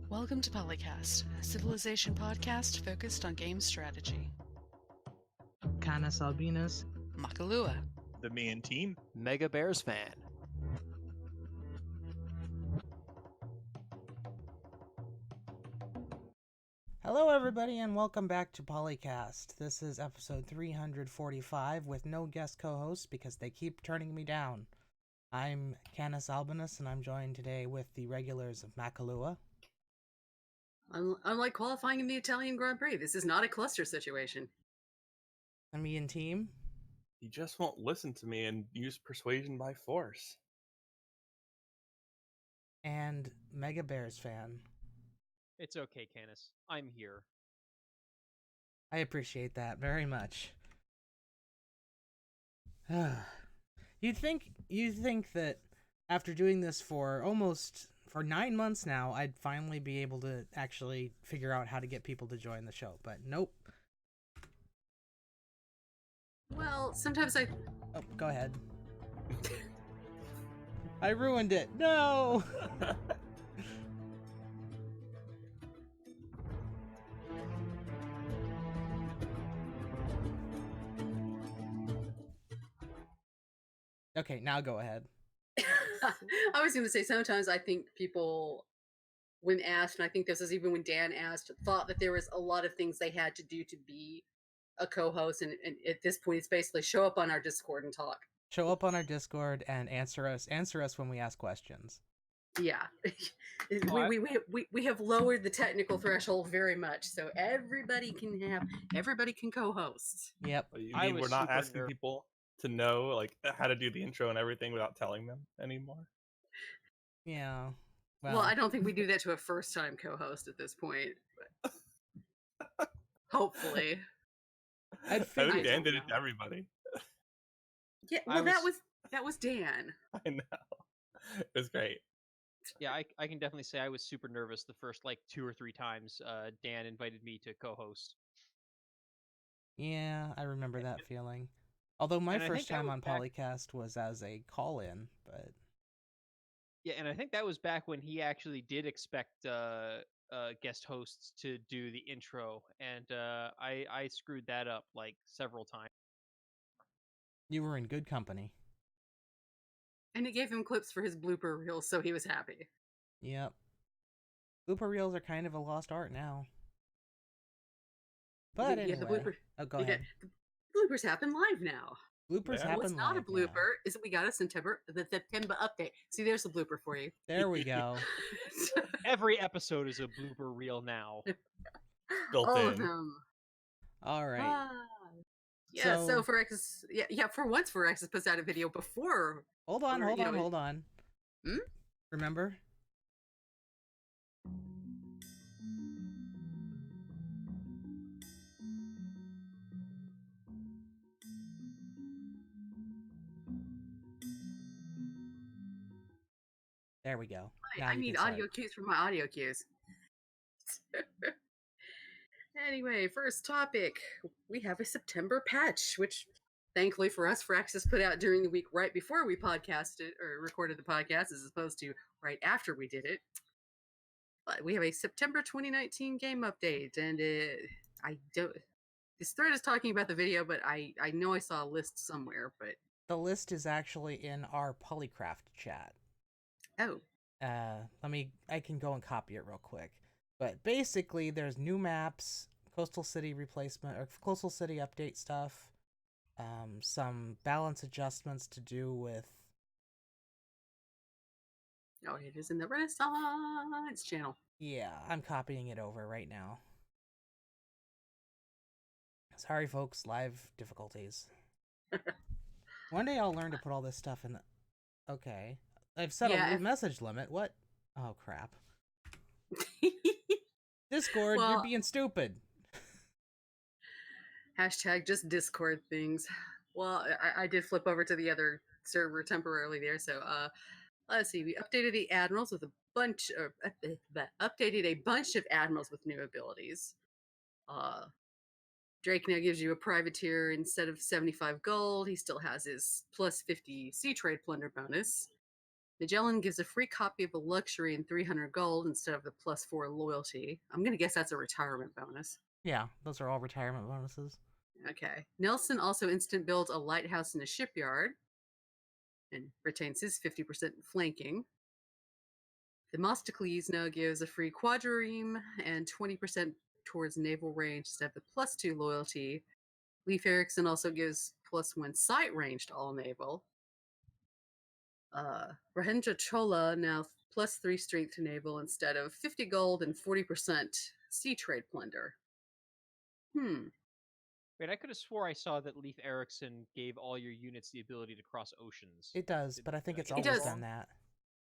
Welcome to PolyCast, a civilization podcast focused on game strategy. CanusAlbinus, Makahlua, TheMeInTeam, MegaBearsFan. Hello everybody and welcome back to PolyCast. This is episode 345 with no guest co-hosts because they keep turning me down. I'm CanusAlbinus and I'm joined today with the regulars of Makahlua. Unlike qualifying in the Italian Grand Prix, this is not a cluster situation. TheMeInTeam. you just won't listen to me and use persuasion by force. And MegaBearsFan. It's okay, Canus. I'm here. I appreciate that very much. You'd think that after doing this for 9 months now, I'd finally be able to actually figure out how to get people to join the show, but nope. Well, sometimes Oh, go ahead. I ruined it. No! Okay, now go ahead. I was going to say sometimes I think people, when asked, and I think this is even when Dan asked, thought that there was a lot of things they had to do to be a co-host, and at this point it's basically show up on our Discord and talk. Show up on our Discord and answer us when we ask questions. Yeah. we have lowered the technical threshold very much, so everybody can co-host. Yep. You mean we're not asking people to know like how to do the intro and everything without telling them anymore? Yeah. Well, I don't think we do that to a first-time co-host at this point, but hopefully. I think Dan did it to everybody. Yeah, well, that was Dan. I know. It was great. Yeah, I can definitely say I was super nervous the first 2 or 3 times Dan invited me to co-host. Yeah, I remember that feeling. Although my first time on back... PolyCast was as a call-in, but... Yeah, and I think that was back when he actually did expect guest hosts to do the intro, and I screwed that up several times. You were in good company. And it gave him clips for his blooper reels, so he was happy. Yep. Blooper reels are kind of a lost art now. But anyway, go ahead. The bloopers happen live now. Bloopers happen live. What's not a blooper is that we got a September update. See, there's a blooper for you. There we go. Every episode is a blooper reel now. Built All in. of them. All right. Yeah, so for X, for once for X puts out a video before. Hold on. Hmm? Remember? There we go. I need audio cues from my audio cues. Anyway, first topic. We have a September patch, which thankfully for us, Firaxis put out during the week right before we podcasted or recorded the podcast, as opposed to right after we did it. But we have a September 2019 game update, and this thread is talking about the video, but I know I saw a list somewhere, but the list is actually in our Polycraft chat. Oh. I can go and copy it real quick. But basically, there's new maps, Coastal City replacement, or Coastal City update stuff, some balance adjustments to do with... Oh, it is in the Renaissance channel. Yeah, I'm copying it over right now. Sorry, folks, live difficulties. One day I'll learn to put all this stuff in... Okay. I've set a message limit. What? Oh, crap. Discord, you're being stupid. Hashtag just Discord things. Well, I did flip over to the other server temporarily there, so let's see. We updated the admirals with updated a bunch of admirals with new abilities. Drake now gives you a privateer instead of 75 gold. He still has his plus 50 sea trade plunder bonus. Magellan gives a free copy of a luxury and 300 gold instead of the +4 loyalty. I'm going to guess that's a retirement bonus. Yeah, those are all retirement bonuses. Okay. Nelson also instant builds a lighthouse in a shipyard and retains his 50% flanking. Themistocles now gives a free quadrireme and 20% towards naval range instead of the +2 loyalty. Leif Erikson also gives +1 sight range to all naval. Rahendra Chola now +3 strength to naval instead of 50 gold and 40% sea trade plunder. Wait, I could have swore I saw that Leif Erikson gave all your units the ability to cross oceans. It does, but I think it's It always does. done that.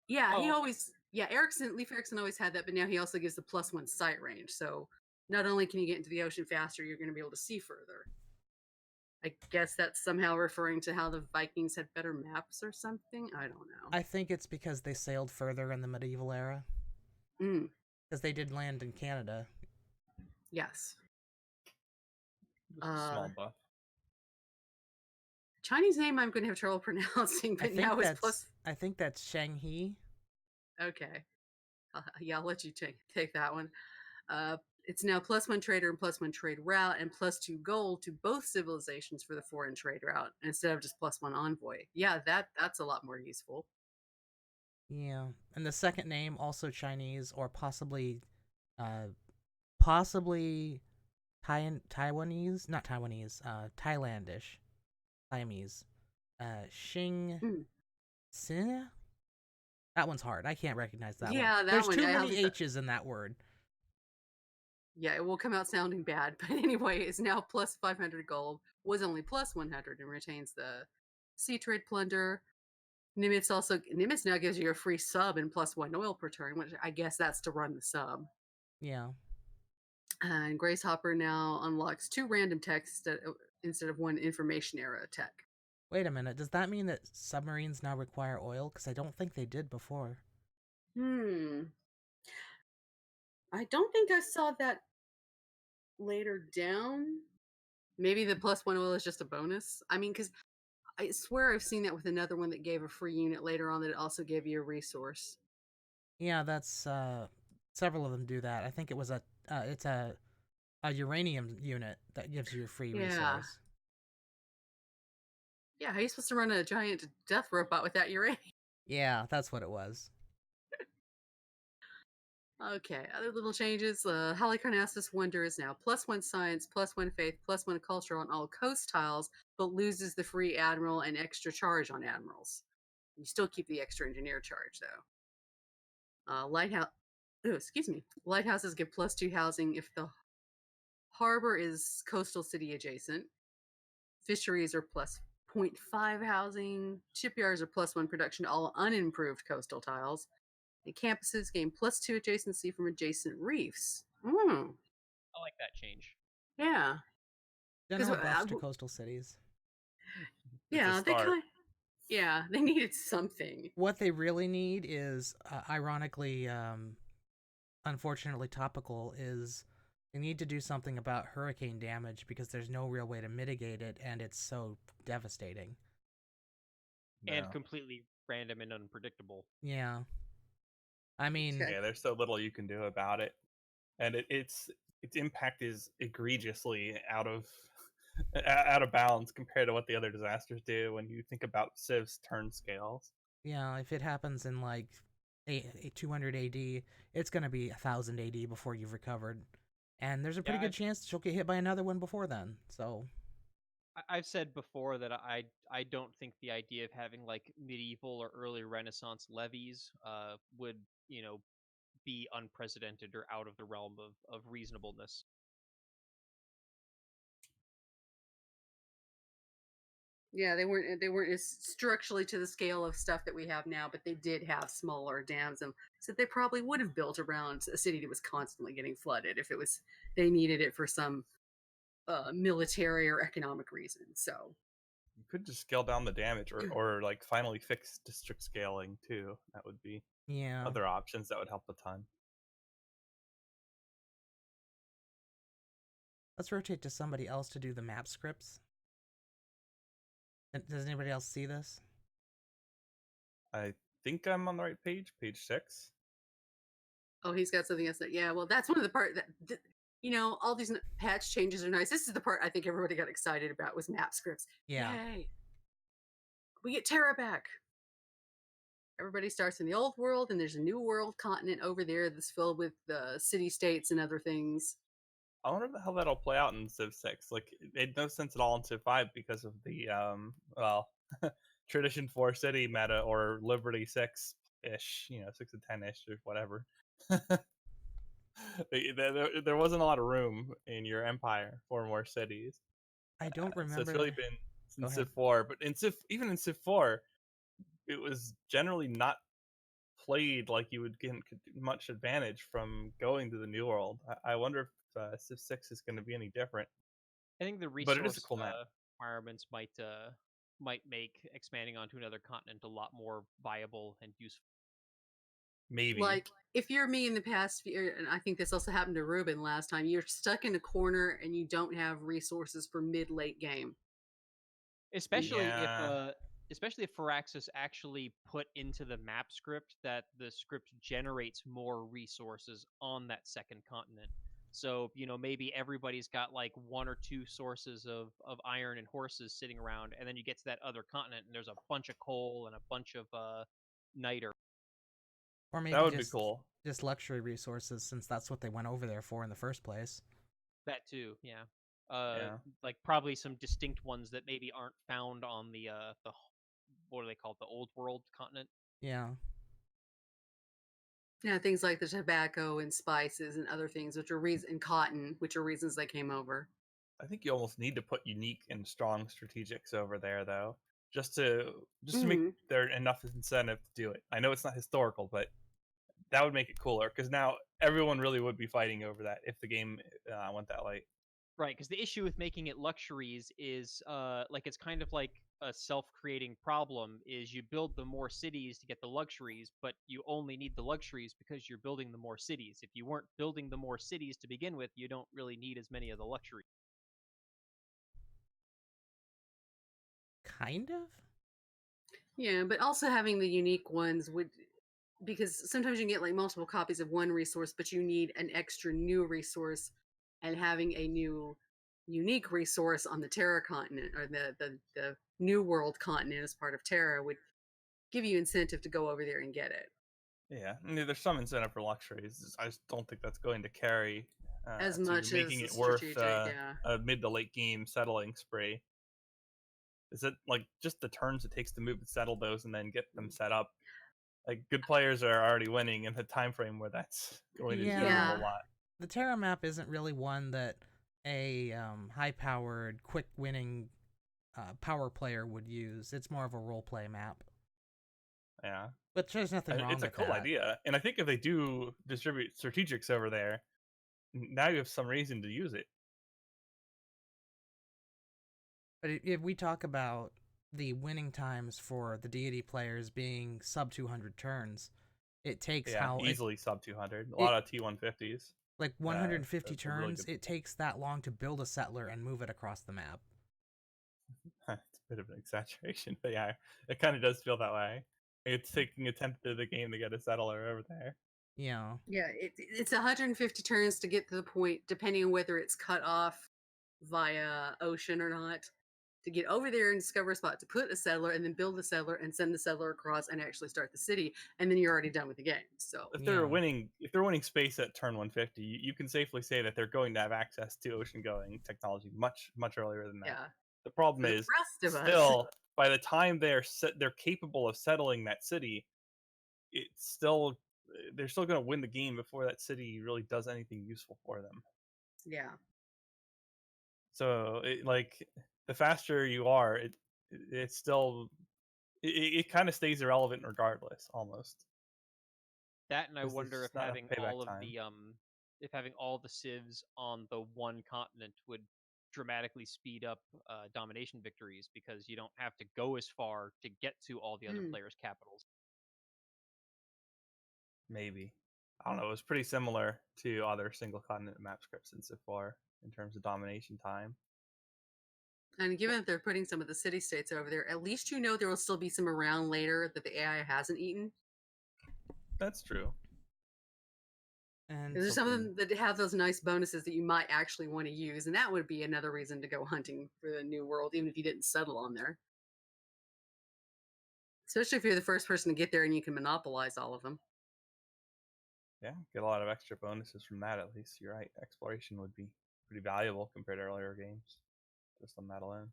Yeah, he Oh. always. Yeah, Leif Erikson always had that, but now he also gives the +1 sight range. So not only can you get into the ocean faster, you're going to be able to see further. I guess that's somehow referring to how the Vikings had better maps or something. I don't know. I think it's because they sailed further in the medieval era. Because they did land in Canada. Yes. Just a small buff. Chinese name I'm going to have trouble pronouncing, but now it's plus. I think that's Shanghi. Okay. Yeah, I'll let you take that one. It's now +1 trader and +1 trade route and +2 gold to both civilizations for the foreign trade route instead of just +1 envoy. Yeah, that's a lot more useful. Yeah, and the second name also Chinese or possibly Taiwanese, not Taiwanese, Thailandish, Siamese, Xing Sin. That one's hard. I can't recognize that one. Yeah, There's too many H's in that word. Yeah, it will come out sounding bad, but anyway, it's now +500 gold, was only +100 and retains the sea trade plunder. Nimitz now gives you a free sub and +1 oil per turn, which I guess that's to run the sub. Yeah. And Grace Hopper now unlocks 2 random techs instead of 1 information era tech. Wait a minute, does that mean that submarines now require oil? Because I don't think they did before. I don't think I saw that later down. Maybe the +1 oil is just a bonus. I mean, because I swear I've seen that with another one that gave a free unit later on that it also gave you a resource. Yeah, that's several of them do that. I think it was it's a uranium unit that gives you a free resource. Yeah, how are you supposed to run a giant death robot with that uranium? Yeah, that's what it was. Okay, other little changes. Halicarnassus Wonder is now +1 science, +1 faith, +1 culture on all coast tiles, but loses the free admiral and extra charge on admirals. You still keep the extra engineer charge though. Lighthouses give +2 housing if the harbor is coastal city adjacent. Fisheries are +0.5 housing. Shipyards are +1 production to all unimproved coastal tiles. And campuses gain +2 adjacency from adjacent reefs. I like that change. Yeah. General buffs to coastal cities. Yeah, they needed something. What they really need is, ironically, unfortunately topical, is they need to do something about hurricane damage because there's no real way to mitigate it, and it's so devastating. And completely random and unpredictable. Yeah. I mean... Yeah, there's so little you can do about it. And its impact is egregiously out of bounds compared to what the other disasters do when you think about Civ's turn scales. Yeah, if it happens in like 200 AD, it's going to be 1000 AD before you've recovered. And there's a pretty good chance she'll get hit by another one before then. So I've said before that I don't think the idea of having like medieval or early Renaissance levies would, be unprecedented or out of the realm of reasonableness. Yeah, they weren't as structurally to the scale of stuff that we have now, but they did have smaller dams, and so they probably would have built around a city that was constantly getting flooded if they needed it for some military or economic reason. So you could just scale down the damage, or like finally fix district scaling too. That would be other options that would help a ton. Let's rotate to somebody else to do the map scripts. Does anybody else see this? I think I'm on the right page. Page 6. Oh, he's got something else. Yeah, well, that's one of the part that all these patch changes are nice. This is the part I think everybody got excited about was map scripts. Yeah. Yay! We get Terra back. Everybody starts in the old world, and there's a new world continent over there that's filled with city states and other things. I wonder how that'll play out in Civ 6. Like, it made no sense at all in Civ 5 because of the Tradition 4 city meta, or Liberty 6 ish, 6 to 10 ish or whatever. There wasn't a lot of room in your empire for more cities. I don't remember. So it's really been Go since ahead. Civ 4, but even in Civ 4, it was generally not played like you would get much advantage from going to the New World. I wonder if Civ 6 is going to be any different. I think the But it is a resource cool map. requirements might make expanding onto another continent a lot more viable and useful. Maybe. Like, if you're me in the past year, and I think this also happened to Ruben last time, you're stuck in a corner and you don't have resources for mid-late game. Especially Yeah. if Firaxis actually put into the map script that the script generates more resources on that second continent. So, maybe everybody's got like one or two sources of iron and horses sitting around, and then you get to that other continent and there's a bunch of coal and a bunch of niter. Or maybe That would be cool. just luxury resources, since that's what they went over there for in the first place. That too, yeah. Yeah. Like probably some distinct ones that maybe aren't found on the what do they call it, the old world continent. Yeah. Yeah, things like the tobacco and spices and other things, and cotton, which are reasons they came over. I think you almost need to put unique and strong strategics over there, though, just to make there enough incentive to do it. I know it's not historical, but that would make it cooler, because now everyone really would be fighting over that if the game went that late. Right, because the issue with making it luxuries is like it's kind of like a self-creating problem. Is you build the more cities to get the luxuries, but you only need the luxuries because you're building the more cities. If you weren't building the more cities to begin with, you don't really need as many of the luxuries. Kind of? Yeah, but also having the unique ones because sometimes you can get like multiple copies of one resource, but you need an extra new resource, and having a new unique resource on the Terra continent, or the New World continent as part of Terra, would give you incentive to go over there and get it. Yeah, I mean, there's some incentive for luxuries. I just don't think that's going to carry As to much making as it worth strategic, yeah. a mid to late game settling spree. Is it like just the turns it takes to move and settle those and then get them set up? Like, good players are already winning in the time frame where that's going to do a Yeah. whole lot. The Terra map isn't really one that a high-powered, quick-winning power player would use. It's more of a role-play map. Yeah. But there's nothing wrong with that. It's a cool idea. And I think if they do distribute strategics over there, now you have some reason to use it. But if we talk about the winning times for the deity players being sub 200 turns, it takes easily sub 200. A lot of T150s. Like 150 that's a really turns, good- it takes that long to build a settler and move it across the map. It's a bit of an exaggeration, but yeah, it kind of does feel that way. It's taking a tenth of the game to get a settler over there. Yeah. Yeah, it's 150 turns to get to the point, depending on whether it's cut off via ocean or not, to get over there and discover a spot to put a settler, and then build a settler and send the settler across and actually start the city, and then you're already done with the game. So if they're winning space at turn 150, you can safely say that they're going to have access to ocean going technology much earlier than that. yeah, The problem the is rest of us. still by the time they're capable of settling that city, they're still going to win the game before that city really does anything useful for them. Yeah. So the faster you are, it's still it kind of stays irrelevant regardless, almost. That, and I 'Cause wonder there's if not having enough payback all of time. the having all the civs on the one continent would dramatically speed up domination victories, because you don't have to go as far to get to all the other players' capitals. Maybe. I don't know. It was pretty similar to other single continent map scripts in Civ 4 in terms of domination time. And given that they're putting some of the city states over there, at least you know there will still be some around later that the AI hasn't eaten. That's true. And There's some of them that have those nice bonuses that you might actually want to use, and that would be another reason to go hunting for the new world, even if you didn't settle on there. Especially if you're the first person to get there and you can monopolize all of them. Yeah, get a lot of extra bonuses from that at least. You're right. Exploration would be pretty valuable compared to earlier games, just on that alone.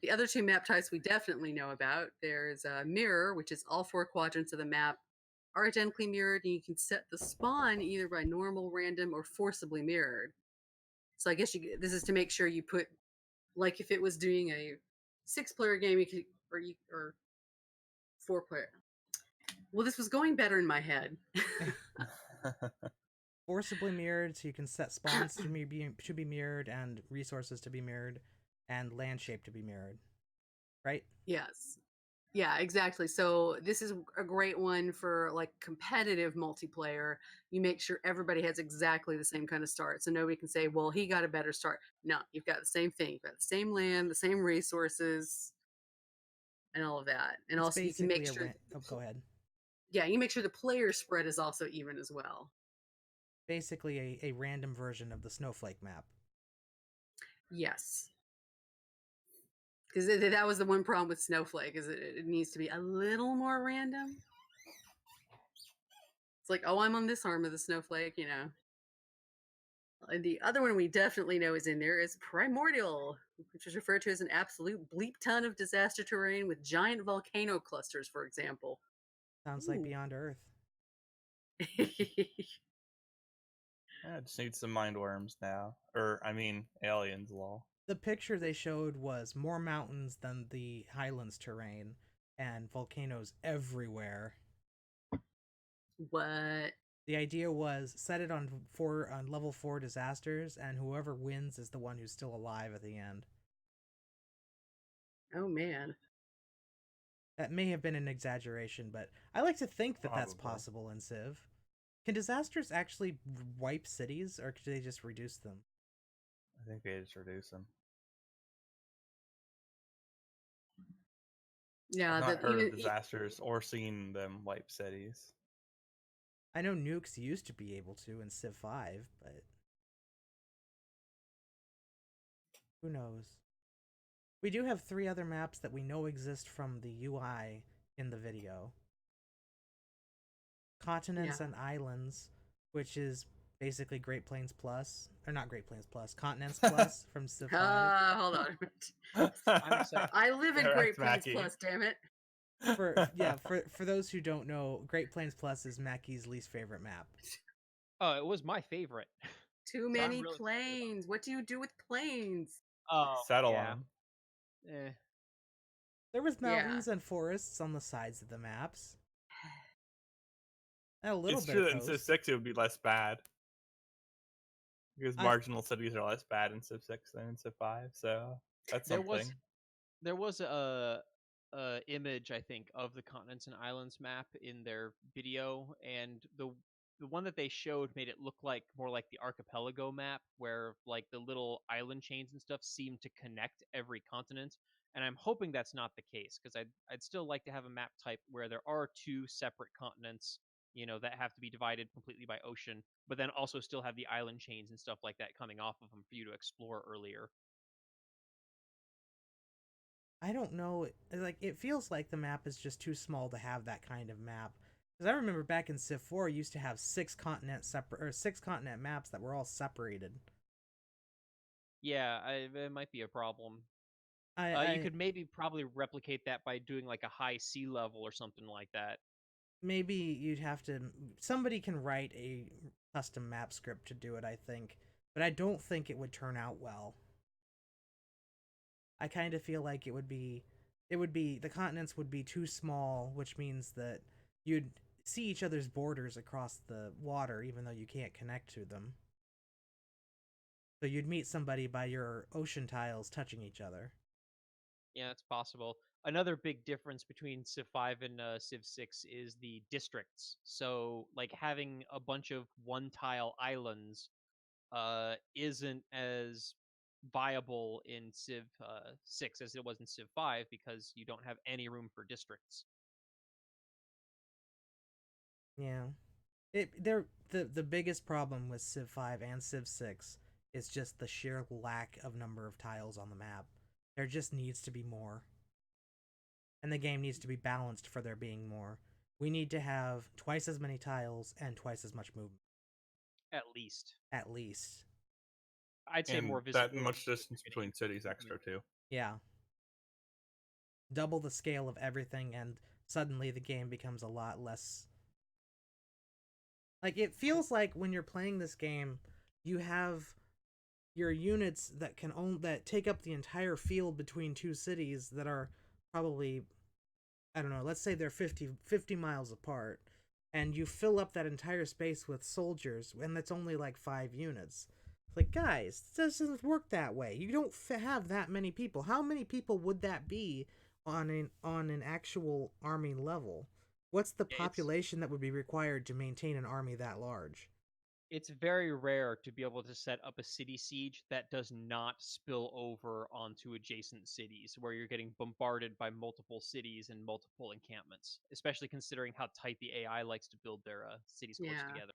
The other two map types we definitely know about. There's a mirror, which is all 4 quadrants of the map are identically mirrored, and you can set the spawn either by normal, random, or forcibly mirrored. So I guess this is to make sure you put, like if it was doing a 6-player game, you could, or 4-player. Well, this was going better in my head. forcibly mirrored, so you can set spawns to be mirrored, and resources to be mirrored, and land shape to be mirrored. Right? Yes. Yeah, exactly. So this is a great one for like competitive multiplayer. You make sure everybody has exactly the same kind of start. So nobody can say, well, he got a better start. No, you've got the same thing. You've got the same land, the same resources, and all of that. And It's also you can make sure go ahead. Yeah, you make sure the player spread is also even as well. Basically a random version of the snowflake map. Yes. Because that was the one problem with Snowflake, is it needs to be a little more random. It's like, oh, I'm on this arm of the Snowflake, you know. And the other one we definitely know is in there is Primordial, which is referred to as an absolute bleep ton of disaster terrain with giant volcano clusters, for example. Sounds like Beyond Earth. I just need some mind worms now. Aliens, lol. The picture they showed was more mountains than the highlands terrain, and volcanoes everywhere. What? The idea was set it on level 4 disasters, and whoever wins is the one who's still alive at the end. Oh man. That may have been an exaggeration, but I like to think that that's Probably. possible in Civ. Can disasters actually wipe cities, or could they just reduce them? I think they just reduce them. Yeah, I've not that heard even of disasters or seen them wipe cities. I know nukes used to be able to in Civ 5, but who knows? We do have 3 other maps that we know exist from the UI in the video. Continents and Islands, which is basically Great Plains Plus, or not Great Plains Plus, Continents Plus from Civ 5. hold on. I'm excited. I live in Correct, Great Plains Mackie. Plus, damn it. For those who don't know, Great Plains Plus is Mackie's least favorite map. Oh, it was my favorite. Too So I'm many really excited about it. planes. What do you do with planes? Oh, Settle yeah. on. Eh. There was Yeah. mountains and forests on the sides of the maps. And a little It's bit true of that in Civ coast. 6 it would be less bad. Because marginal cities are less bad in Civ 6 than in Civ 5, so that's something. There was a image, I think, of the continents and islands map in their video, and the one that they showed made it look like more like the archipelago map, where like the little island chains and stuff seem to connect every continent. And I'm hoping that's not the case, because I'd still like to have a map type where there are 2 separate continents, you know, that have to be divided completely by ocean, but then also still have the island chains and stuff like that coming off of them for you to explore earlier. I don't know. Like, it feels like the map is just too small to have that kind of map. Because I remember back in Civ 4, you used to have 6 continent maps that were all separated. Yeah, it might be a problem. I You could probably replicate that by doing like a high sea level or something like that. maybe you'd have to. Somebody can write a custom map script to do it, I think, but I don't think it would turn out well. I kind of feel like it would be the continents would be too small, which means that you'd see each other's borders across the water, even though you can't connect to them. So you'd meet somebody by your ocean tiles touching each other. Yeah, it's possible. Another big difference between Civ 5 and Civ 6 is the districts. So, like having a bunch of one tile islands isn't as viable in Civ 6 as it was in Civ 5 because you don't have any room for districts. Yeah. The biggest problem with Civ 5 and Civ 6 is just the sheer lack of number of tiles on the map. There just needs to be more. And the game needs to be balanced for there being more. We need to have twice as many tiles and twice as much movement. At least. At least. I'd say And more visibility. that much distance between cities extra too. Yeah. Double the scale of everything, and suddenly the game becomes a lot less. Like, it feels like when you're playing this game, you have your units that that take up the entire field between two cities that are probably, I don't know, let's say they're 50 miles apart, and you fill up that entire space with soldiers, and that's only like 5 units. It's like, guys, this doesn't work that way. You don't have that many people. How many people would that be on an actual army level? What's the population that would be required to maintain an army that large? It's very rare to be able to set up a city siege that does not spill over onto adjacent cities, where you're getting bombarded by multiple cities and multiple encampments, especially considering how tight the AI likes to build their cities close together.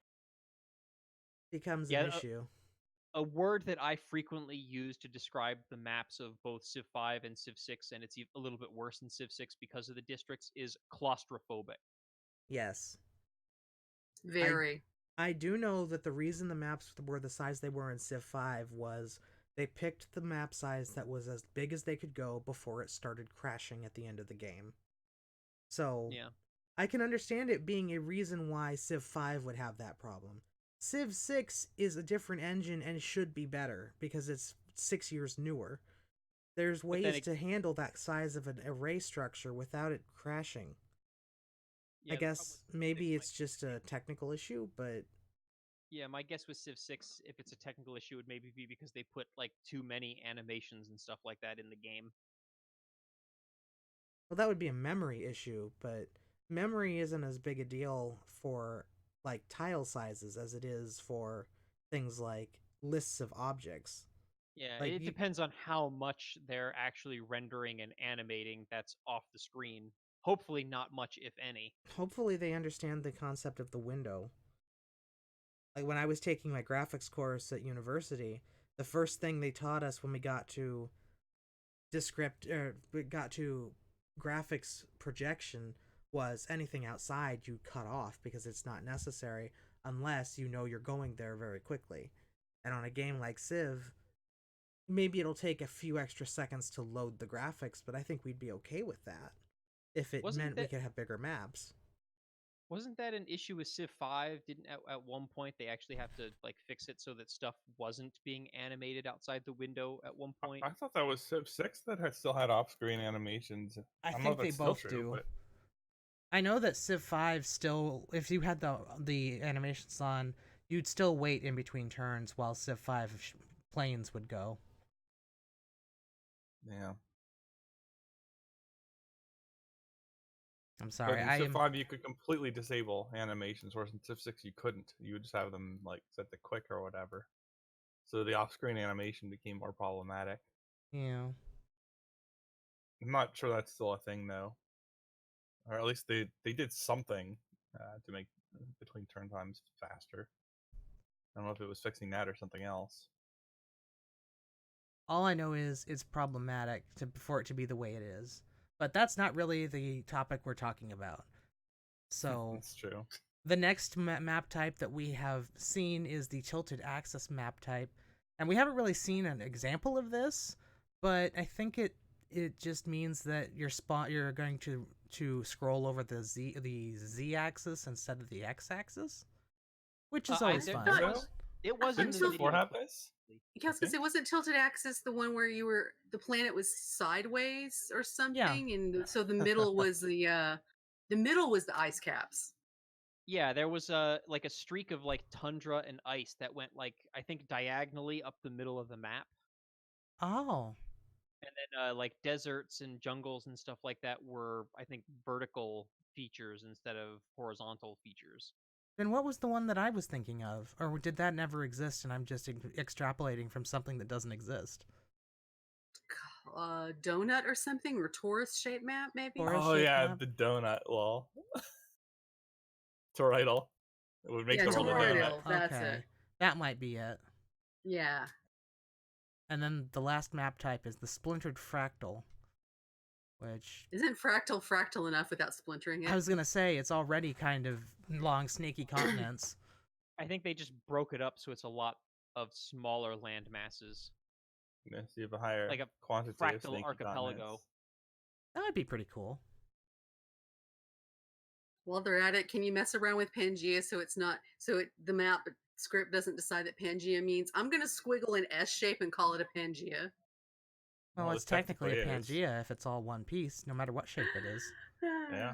Becomes an issue. A word that I frequently use to describe the maps of both Civ 5 and Civ 6, and it's a little bit worse in Civ 6 because of the districts, is claustrophobic. Yes. Very. I do know that the reason the maps were the size they were in Civ 5 was they picked the map size that was as big as they could go before it started crashing at the end of the game. So, yeah. I can understand it being a reason why Civ 5 would have that problem. Civ 6 is a different engine and should be better because it's 6 years newer. There's ways to handle that size of an array structure without it crashing. Yeah, I guess maybe it's just a technical issue, but... Yeah, my guess with Civ 6, if it's a technical issue, would maybe be because they put, like, too many animations and stuff like that in the game. Well, that would be a memory issue, but memory isn't as big a deal for, like, tile sizes as it is for things like lists of objects. Yeah, like, it depends on how much they're actually rendering and animating that's off the screen. Hopefully not much, if any. Hopefully they understand the concept of the window. Like, when I was taking my graphics course at university, the first thing they taught us when we got to graphics projection was anything outside you cut off because it's not necessary unless you know you're going there very quickly. And on a game like Civ, maybe it'll take a few extra seconds to load the graphics, but I think we'd be okay with that if it meant we could have bigger maps. Wasn't that an issue with Civ 5? Didn't at one point they actually have to like fix it so that stuff wasn't being animated outside the window at one point? I thought that was Civ 6 that still had off-screen animations. I think they both do. But... I know that Civ 5 still, if you had the animations on, you'd still wait in between turns while Civ 5 planes would go. Yeah. I'm sorry. But in Civ 5 you could completely disable animations, whereas in Civ 6 you couldn't. You would just have them like set to quick or whatever. So the off-screen animation became more problematic. Yeah. I'm not sure that's still a thing though, or at least they did something to make between turn times faster. I don't know if it was fixing that or something else. All I know is it's problematic for it to be the way it is. But that's not really the topic we're talking about. So that's true. The next map type that we have seen is the tilted axis map type. And we haven't really seen an example of this, but I think it just means that you're going to scroll over the Z axis instead of the X axis, which is always fun. It wasn't before have this. Yeah, because it wasn't tilted axis, the one where the planet was sideways or something, and so the middle was the ice caps. Yeah, there was like a streak of like tundra and ice that went like I think diagonally up the middle of the map. Oh. And then like deserts and jungles and stuff like that were I think vertical features instead of horizontal features. Then what was the one that I was thinking of? Or did that never exist and I'm just extrapolating from something that doesn't exist? Donut or something, or torus shaped map, maybe. Torus Oh shaped yeah, map? the donut lol. Toroidal. It would make Yeah, the world a donut. toroidal. That's Okay. it. That might be it. Yeah. And then the last map type is the splintered fractal, which Isn't fractal enough without splintering it? I was gonna say it's already kind of long, snaky continents. I think they just broke it up so it's a lot of smaller land masses, Yeah, so you have a higher like a quantity of fractal snaky archipelago. continents. That would be pretty cool. While they're at it, can you mess around with Pangea the map script doesn't decide that Pangea means I'm gonna squiggle an S shape and call it a Pangea. Well, Well, it's it technically a technically is. Pangea if it's all one piece, no matter what shape it is. Yeah.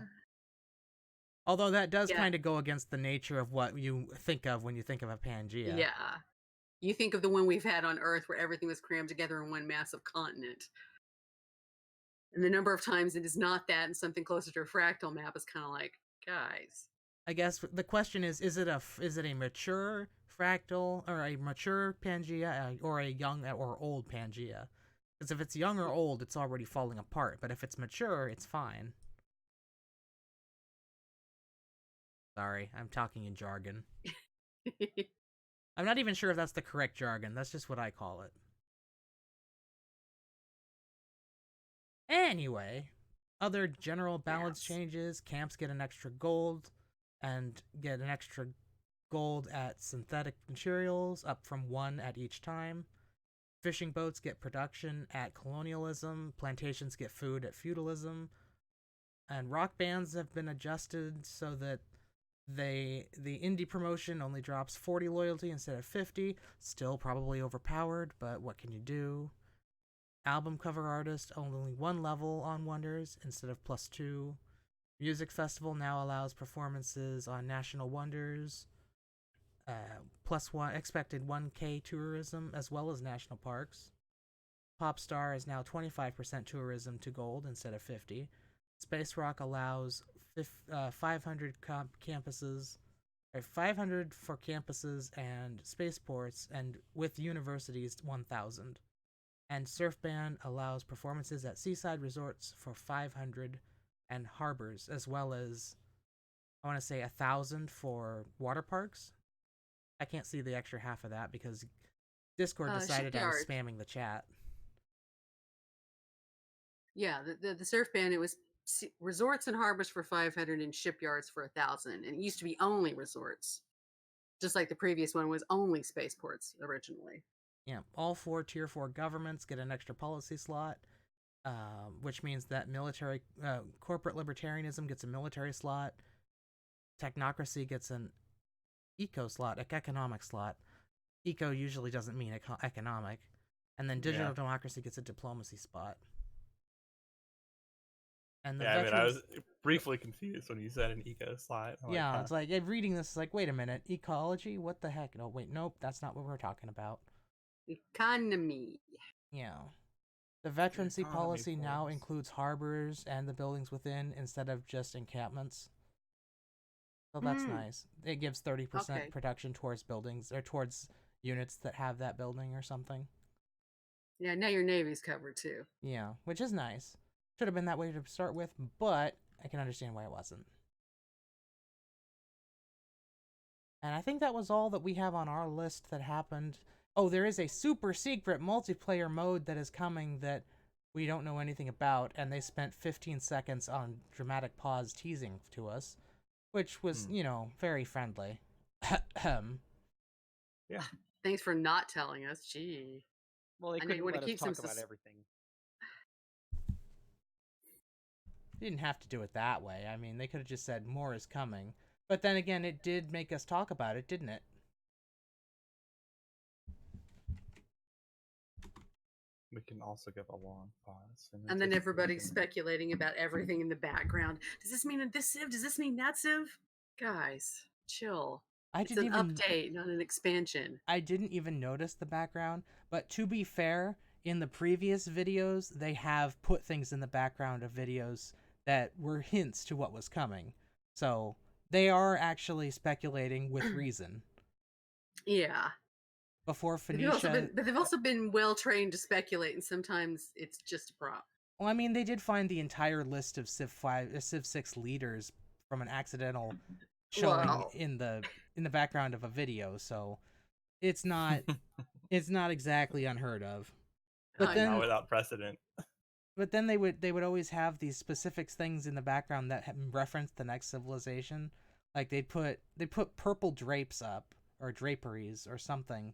Although that does Yeah. kind of go against the nature of what you think of when you think of a Pangea. Yeah. You think of the one we've had on Earth where everything was crammed together in one massive continent. And the number of times it is not that and something closer to a fractal map is kind of like, guys. I guess the question is it a mature fractal or a mature Pangea or a young or old Pangea? Because if it's young or old, it's already falling apart. But if it's mature, it's fine. Sorry, I'm talking in jargon. I'm not even sure if that's the correct jargon. That's just what I call it. Anyway, other general balance Yes. changes. Camps get an extra gold and get an extra gold at synthetic materials, up from 1 at each time. Fishing boats get production at colonialism. Plantations get food at feudalism. And rock bands have been adjusted so that the indie promotion only drops 40 loyalty instead of 50. Still probably overpowered, but what can you do? Album cover artist only 1 level on Wonders instead of +2. Music festival now allows performances on National Wonders. +1 expected 1K tourism as well as national parks. Popstar is now 25% tourism to gold instead of 50. Space Rock allows 500 campuses, or 500 for campuses and spaceports, and with universities 1,000. And Surf Band allows performances at seaside resorts for 500 and harbors, as well as I want to say 1,000 for water parks. I can't see the extra half of that because Discord decided I was Shipyard. spamming the chat. Yeah, the surf ban, it was resorts and harbors for 500 and shipyards for 1,000. And it used to be only resorts. Just like the previous one was only spaceports originally. Yeah, all 4 Tier 4 governments get an extra policy slot, which means that corporate libertarianism gets a military slot, technocracy gets an eco slot, an economic slot. Eco usually doesn't mean economic. And then digital democracy gets a diplomacy spot. And the veterans... I was briefly confused when you said an eco slot. It's like, reading this is like, wait a minute, ecology? What the heck? No, wait, nope, that's not what we're talking about. Economy. Yeah. The veterancy Economy policy now forms. includes harbors and the buildings within instead of just encampments. So that's nice. It gives 30% production towards buildings or towards units that have that building or something. Yeah, now your Navy's covered too. Yeah, which is nice. Should have been that way to start with, but I can understand why it wasn't. And I think that was all that we have on our list that happened. Oh, there is a super secret multiplayer mode that is coming that we don't know anything about, and they spent 15 seconds on dramatic pause teasing to us, which was, very friendly. Yeah. Thanks for not telling us. Gee. Well, they I know you couldn't wanna let us keep some talk about everything. You didn't have to do it that way. I mean, they could have just said more is coming. But then again, it did make us talk about it, didn't it? We can also give a long pause. And then everybody's speculating about everything in the background. Does this mean this Civ? Does this mean that Civ? Guys, chill. It's an update, not an expansion. I didn't even notice the background, but to be fair, in the previous videos, they have put things in the background of videos that were hints to what was coming. So they are actually speculating with reason. Yeah. Before But they've also Phoenicia, been well trained to speculate, and sometimes it's just a prop. well, I mean, they did find the entire list of Civ 6 leaders from an accidental showing Well, in the background of a video, so it's not exactly unheard of. But I then Not without precedent. they would always have these specific things in the background that reference the next civilization. Like they put purple drapes up or draperies or something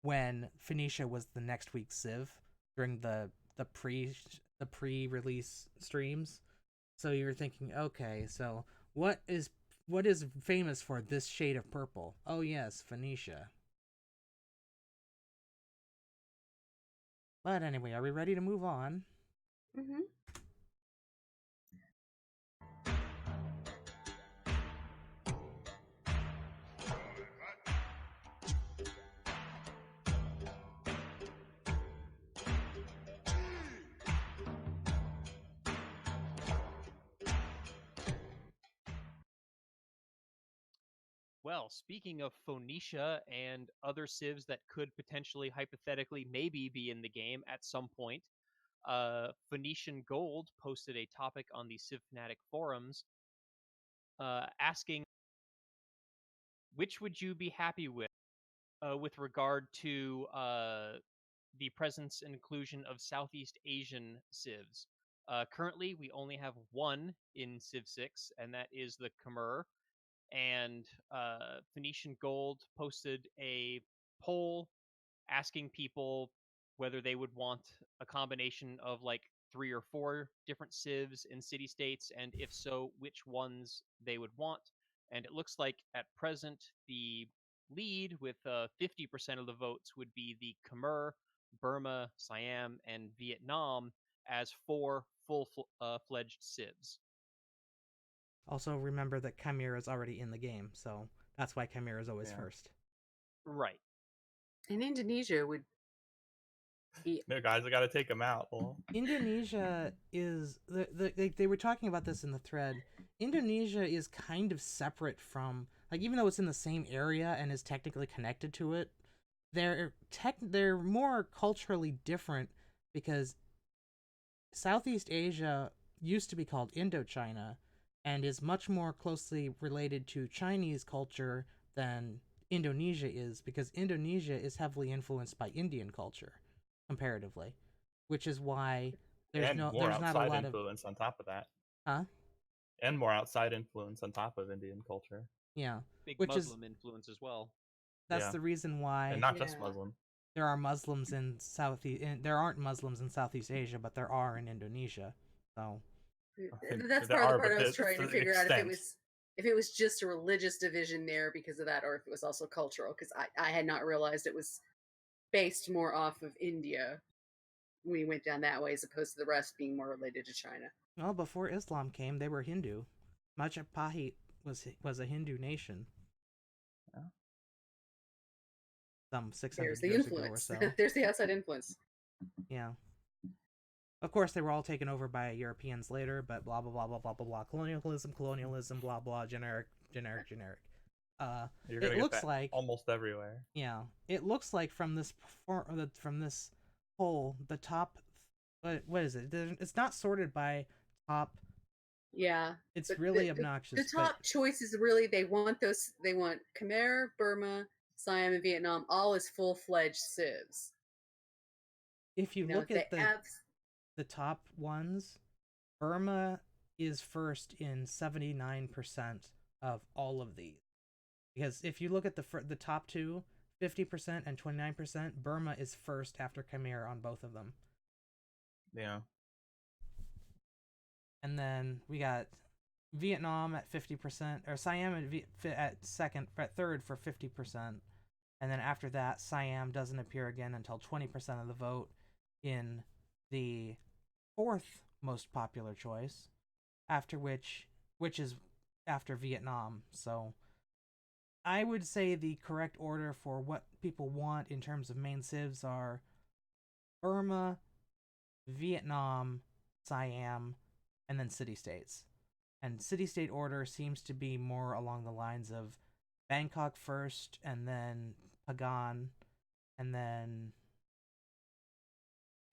when Phoenicia was the next week's Civ during the pre-release streams. So you're thinking, okay, so what is famous for this shade of purple? Oh yes, Phoenicia. But anyway, are we ready to move on? mm-hmm. Well, speaking of Phoenicia and other civs that could potentially, hypothetically, maybe be in the game at some point, Phoenician Gold posted a topic on the Civ Fanatic forums asking, which would you be happy with regard to the presence and inclusion of Southeast Asian civs? Currently, we only have one in Civ 6, and that is the Khmer. And Phoenician Gold posted a poll asking people whether they would want a combination of like 3 or 4 different civs in city states, and if so, which ones they would want. And it looks like at present the lead with 50% of the votes would be the Khmer, Burma, Siam, and Vietnam as 4 full-fledged civs. Also, remember that Chimera is already in the game, so that's why Chimera is always first. Right. And Indonesia would be. No, guys, I got to take them out. Well, Indonesia is they were talking about this in the thread. Indonesia is kind of separate from, like, even though it's in the same area and is technically connected to it, they're more culturally different because Southeast Asia used to be called Indochina and is much more closely related to Chinese culture than Indonesia is, because Indonesia is heavily influenced by Indian culture comparatively, which is why there's not a lot influence on top of that. Huh? And more outside influence on top of Indian culture. Yeah. Big Which Muslim influence as well. That's the reason why. And not just Muslim. There are Muslims in there aren't Muslims in Southeast Asia, but there are in Indonesia. So that's part of the part I was trying to figure out if it was just a religious division there because of that, or if it was also cultural. Because I had not realized it was based more off of India when we went down that way, as opposed to the rest being more related to China. Well, before Islam came, they were Hindu. Majapahit was a Hindu nation. Some 600 years ago or so. There's the outside influence. Yeah. Of course, they were all taken over by Europeans later, but blah, blah, blah, blah, blah, blah, blah. Colonialism, blah, blah, generic. You're gonna it get looks that like almost everywhere. Yeah. It looks like from this poll, the top, what is it? It's not sorted by top. Yeah. It's really obnoxious. The top choices really, they want Khmer, Burma, Siam, and Vietnam all as full-fledged civs. If you look at the top ones, Burma is first in 79% of all of these. Because if you look at the top two, 50% and 29%, Burma is first after Khmer on both of them. Yeah. And then we got Vietnam at 50%, or Siam at third for 50%. And then after that, Siam doesn't appear again until 20% of the vote in the fourth most popular choice, after which is after Vietnam. So I would say the correct order for what people want in terms of main civs are Burma, Vietnam, Siam, and then city-states. And city-state order seems to be more along the lines of Bangkok first, and then Pagan, and then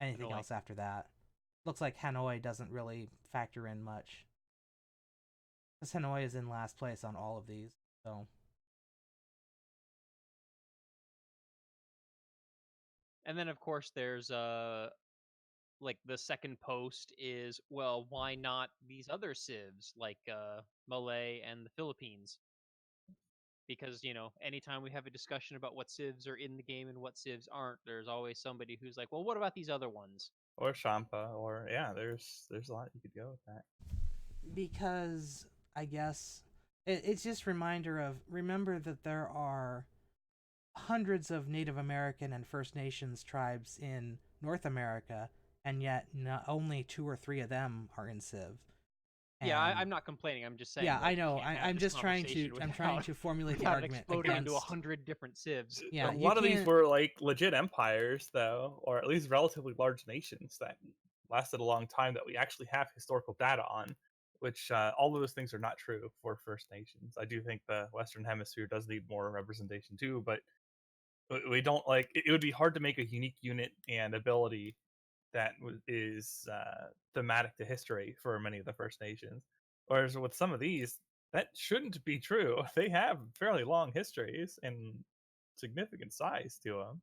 anything Hanoi. else after that. Looks like Hanoi doesn't really factor in much. Because Hanoi is in last place on all of these, so... And then, of course, there's like the second post is, well, why not these other civs like Malay and the Philippines? Because, you know, anytime we have a discussion about what civs are in the game and what civs aren't, there's always somebody who's like, well, what about these other ones? Or Champa, or yeah, there's a lot you could go with that. Because I guess it's just remember that there are hundreds of Native American and First Nations tribes in North America, and yet not only 2 or 3 of them are in Civ. Yeah, I'm not complaining. I'm just saying. Yeah, like, I know. we can't have I'm this just trying to. conversation I'm trying without- to formulate the without argument exploding against. into 100 different civs. Yeah, a you lot of these can't- were like legit empires, though, or at least relatively large nations that lasted a long time that we actually have historical data on. Which all of those things are not true for First Nations. I do think the Western Hemisphere does need more representation too, but we don't like. It would be hard to make a unique unit and ability that is thematic to history for many of the First Nations. Whereas with some of these, that shouldn't be true. They have fairly long histories and significant size to them.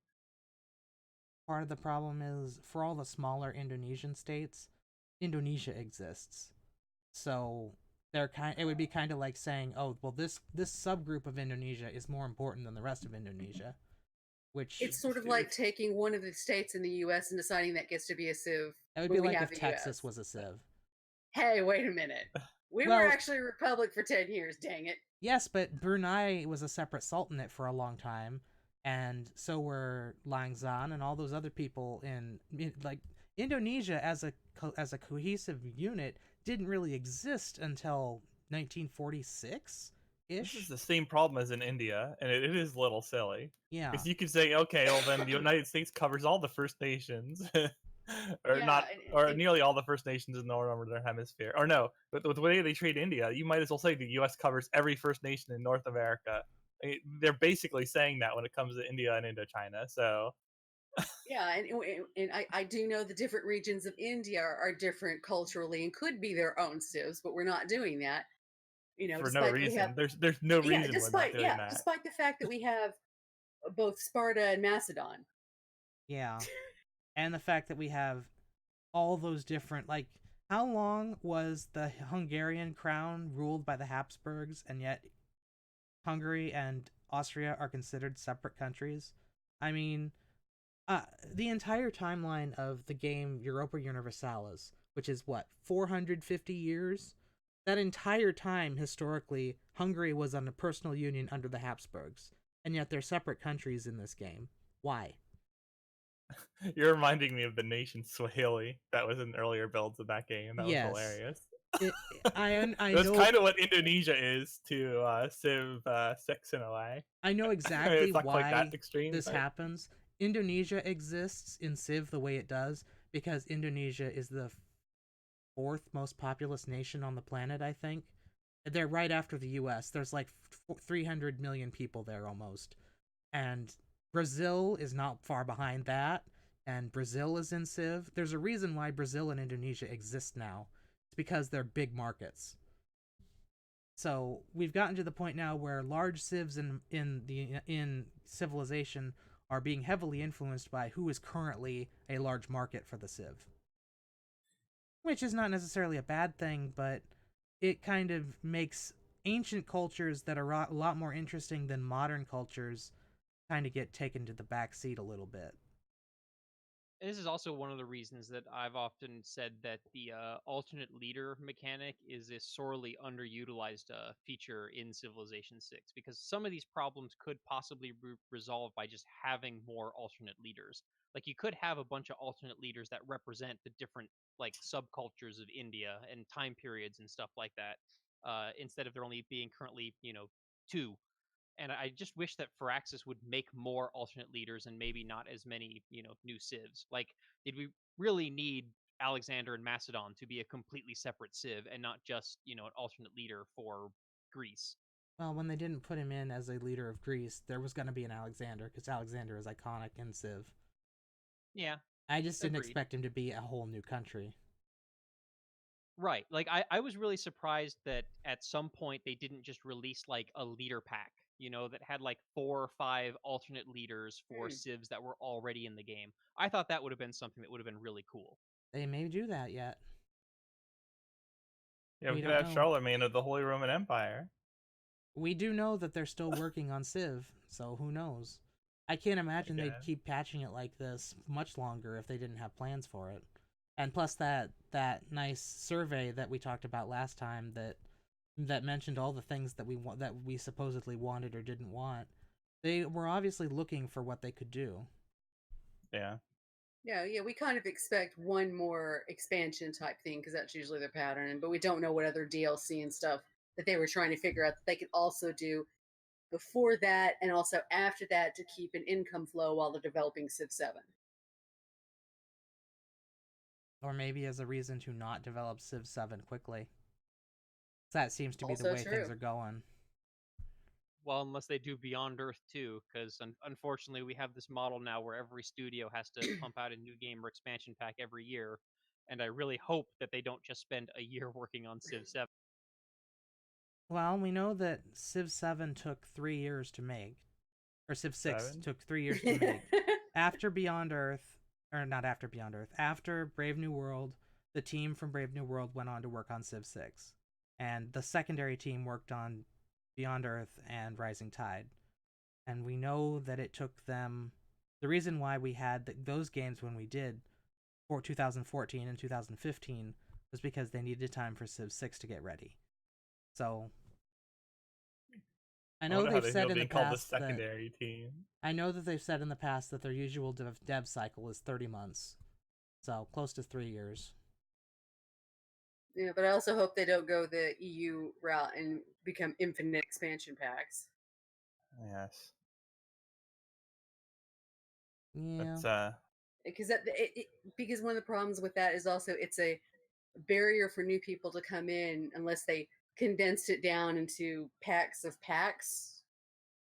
Part of the problem is for all the smaller Indonesian states, Indonesia exists. So it would be kind of like saying, oh, well, this subgroup of Indonesia is more important than the rest of Indonesia. Which It's sort of like taking one of the states in the U.S. and deciding that gets to be a civ. It would be like if Texas was a civ. Hey, wait a minute. We were actually a republic for 10 years, dang it. Yes, but Brunei was a separate sultanate for a long time, and so were Langzan and all those other people in like Indonesia as a cohesive unit didn't really exist until 1946. This is the same problem as in India, and it is a little silly. Yeah. Because you could say, okay, well then the United States covers all the First Nations, or nearly all the First Nations in the Northern Hemisphere. Or no, but with the way they treat India, you might as well say the U.S. covers every First Nation in North America. They're basically saying that when it comes to India and Indochina. So. Yeah, and I do know the different regions of India are different culturally and could be their own civs, but we're not doing that. You know, for no reason. There's no reason we're not doing that. Despite the fact that we have both Sparta and Macedon. Yeah. And the fact that we have all those different, like, how long was the Hungarian crown ruled by the Habsburgs, and yet Hungary and Austria are considered separate countries? I mean, the entire timeline of the game Europa Universalis, which is, 450 years? That entire time, historically, Hungary was on a personal union under the Habsburgs, and yet they're separate countries in this game. Why? You're reminding me of the nation Swahili that was in earlier builds of that game. That was hilarious. That's kind of what Indonesia is to Civ 6 in a way. I know exactly why this happens. Indonesia exists in Civ the way it does because Indonesia is the 4th most populous nation on the planet, I think. They're right after the US. There's like 300 million people there almost. And Brazil is not far behind that. And Brazil is in Civ. There's a reason why Brazil and Indonesia exist now. It's because they're big markets. So we've gotten to the point now where large civs in civilization are being heavily influenced by who is currently a large market for the civ. Which is not necessarily a bad thing, but it kind of makes ancient cultures that are a lot more interesting than modern cultures kind of get taken to the back seat a little bit. And this is also one of the reasons that I've often said that the alternate leader mechanic is a sorely underutilized feature in Civilization 6, because some of these problems could possibly be resolved by just having more alternate leaders. Like, you could have a bunch of alternate leaders that represent the different like subcultures of India and time periods and stuff like that, instead of there only being currently 2. And I just wish that Firaxis would make more alternate leaders and maybe not as many, new civs. Like, did we really need Alexander and Macedon to be a completely separate civ and not just, an alternate leader for Greece. Well, when they didn't put him in as a leader of Greece, there was going to be an Alexander, because Alexander is iconic in Civ. Yeah. I just didn't Agreed. expect him to be a whole new country. Right. Like, I was really surprised that at some point they didn't just release, like, a leader pack, that had, like, 4 or 5 alternate leaders for civs that were already in the game. I thought that would have been something that would have been really cool. They may do that yet. Yeah, we could don't have know. Charlemagne of the Holy Roman Empire. We do know that they're still working on Civ, so who knows? I can't imagine they'd keep patching it like this much longer if they didn't have plans for it. And plus that nice survey that we talked about last time that mentioned all the things that we supposedly wanted or didn't want. They were obviously looking for what they could do. Yeah. Yeah, we kind of expect one more expansion type thing because that's usually their pattern, but we don't know what other DLC and stuff that they were trying to figure out that they could also do before that and also after that to keep an income flow while they're developing Civ 7. Or maybe as a reason to not develop Civ 7 quickly. That seems to be Also the way true. things are going. Well, unless they do Beyond Earth 2, because unfortunately we have this model now where every studio has to pump out a new game or expansion pack every year, and I really hope that they don't just spend a year working on Civ 7. Well, we know that Civ 7 took 3 years to make. Or Civ 6 took 3 years to make. After Beyond Earth, or not after Beyond Earth, after Brave New World, the team from Brave New World went on to work on Civ 6. And the secondary team worked on Beyond Earth and Rising Tide. And we know that it took them... The reason why we had those games when we did, for 2014 and 2015, was because they needed time for Civ 6 to get ready. So... I know they've said in the past the secondary team. I know that they've said in the past that their usual dev cycle is 30 months. So, close to 3 years. Yeah, but I also hope they don't go the EU route and become infinite expansion packs. Yes. Yeah. Because because one of the problems with that is also it's a barrier for new people to come in unless they condensed it down into packs of packs,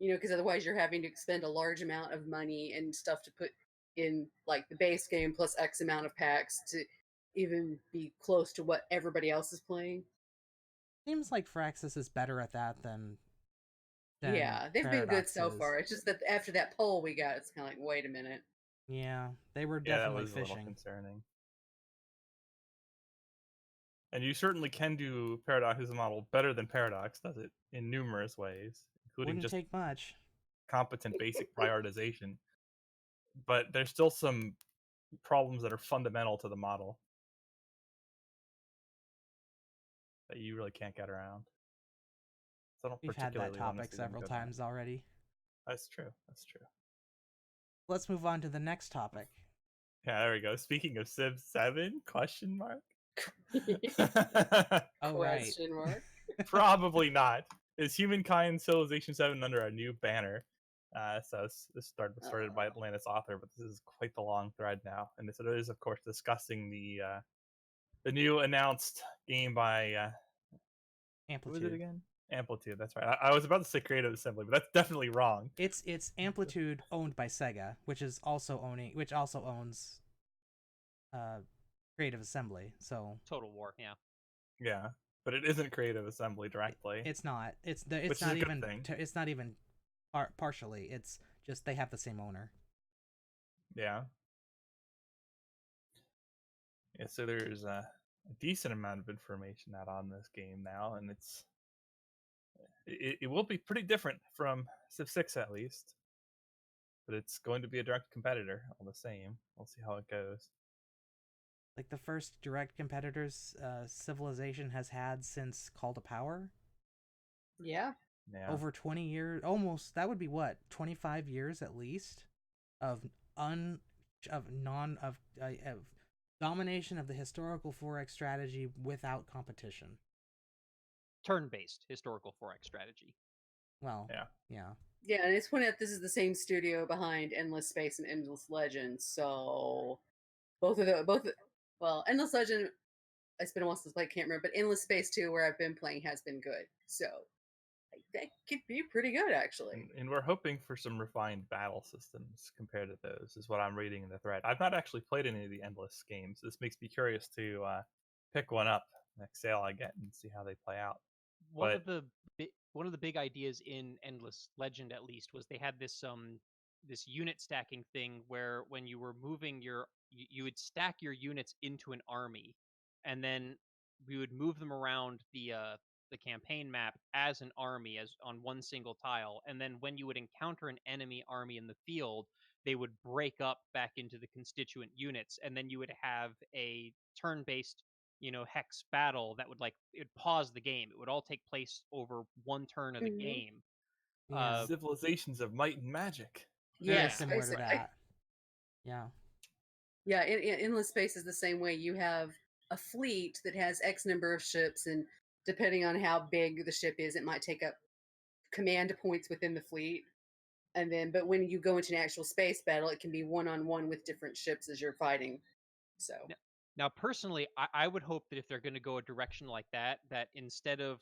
because otherwise you're having to expend a large amount of money and stuff to put in like the base game plus X amount of packs to even be close to what everybody else is playing. Seems like Firaxis is better at that than yeah, they've been good Paradox so is. far. It's just that after that poll we got, it's kind of like, wait a minute. Yeah, they were definitely that was fishing. A little concerning. And you certainly can do Paradox's model better than Paradox does it in numerous ways, including Wouldn't just take much. competent basic prioritization. But there's still some problems that are fundamental to the model that you really can't get around. So I don't We've had that particularly want to topic see them several go down. times already. That's true. Let's move on to the next topic. Yeah, there we go. Speaking of Civ 7, question mark? Oh, Question mark? Probably not. Is Humankind Civilization 7 under a new banner? So this started by Atlantis author, but this is quite the long thread now. And it is, of course, discussing the new announced game by Amplitude. What was it again? Amplitude. That's right. I was about to say Creative Assembly, but that's definitely wrong. It's Amplitude owned by Sega, which also owns Creative Assembly. So Total War, yeah. Yeah, but it isn't Creative Assembly directly. It's not. It's Which not is a good even. thing. It's not even partially. It's just they have the same owner. Yeah. Yeah. So there's a decent amount of information out on this game now, and it will be pretty different from Civ 6 at least, but it's going to be a direct competitor all the same. We'll see how it goes. Like the first direct competitors Civilization has had since Call to Power. Yeah. Over 20 years, almost. That would be what, 25 years at least of domination of the historical 4X strategy without competition. Turn-based historical 4X strategy. Well, yeah. Yeah, and it's pointed out this is the same studio behind Endless Space and Endless Legends, so both Well, Endless Legend, it's been a while since I played, can't remember, but Endless Space 2, where I've been playing, has been good. So that could be pretty good, actually. And we're hoping for some refined battle systems compared to those, is what I'm reading in the thread. I've not actually played any of the Endless games. This makes me curious to pick one up next sale I get and see how they play out. One But of the one of the big ideas in Endless Legend, at least, was they had this unit stacking thing where when you were moving you would stack your units into an army, and then we would move them around the campaign map as an army, as on one single tile, and then when you would encounter an enemy army in the field, they would break up back into the constituent units, and then you would have a turn-based hex battle that would it would pause the game. It would all take place over one turn of the Mhm. game. Yeah. Civilizations of Might and Magic. Very Yes, similar to basically. that. Yeah. Yeah, Endless Space is the same way. You have a fleet that has X number of ships, and depending on how big the ship is, it might take up command points within the fleet. And then, but when you go into an actual space battle, it can be one-on-one with different ships as you're fighting. So, Now, personally, I would hope that if they're going to go a direction like that, that instead of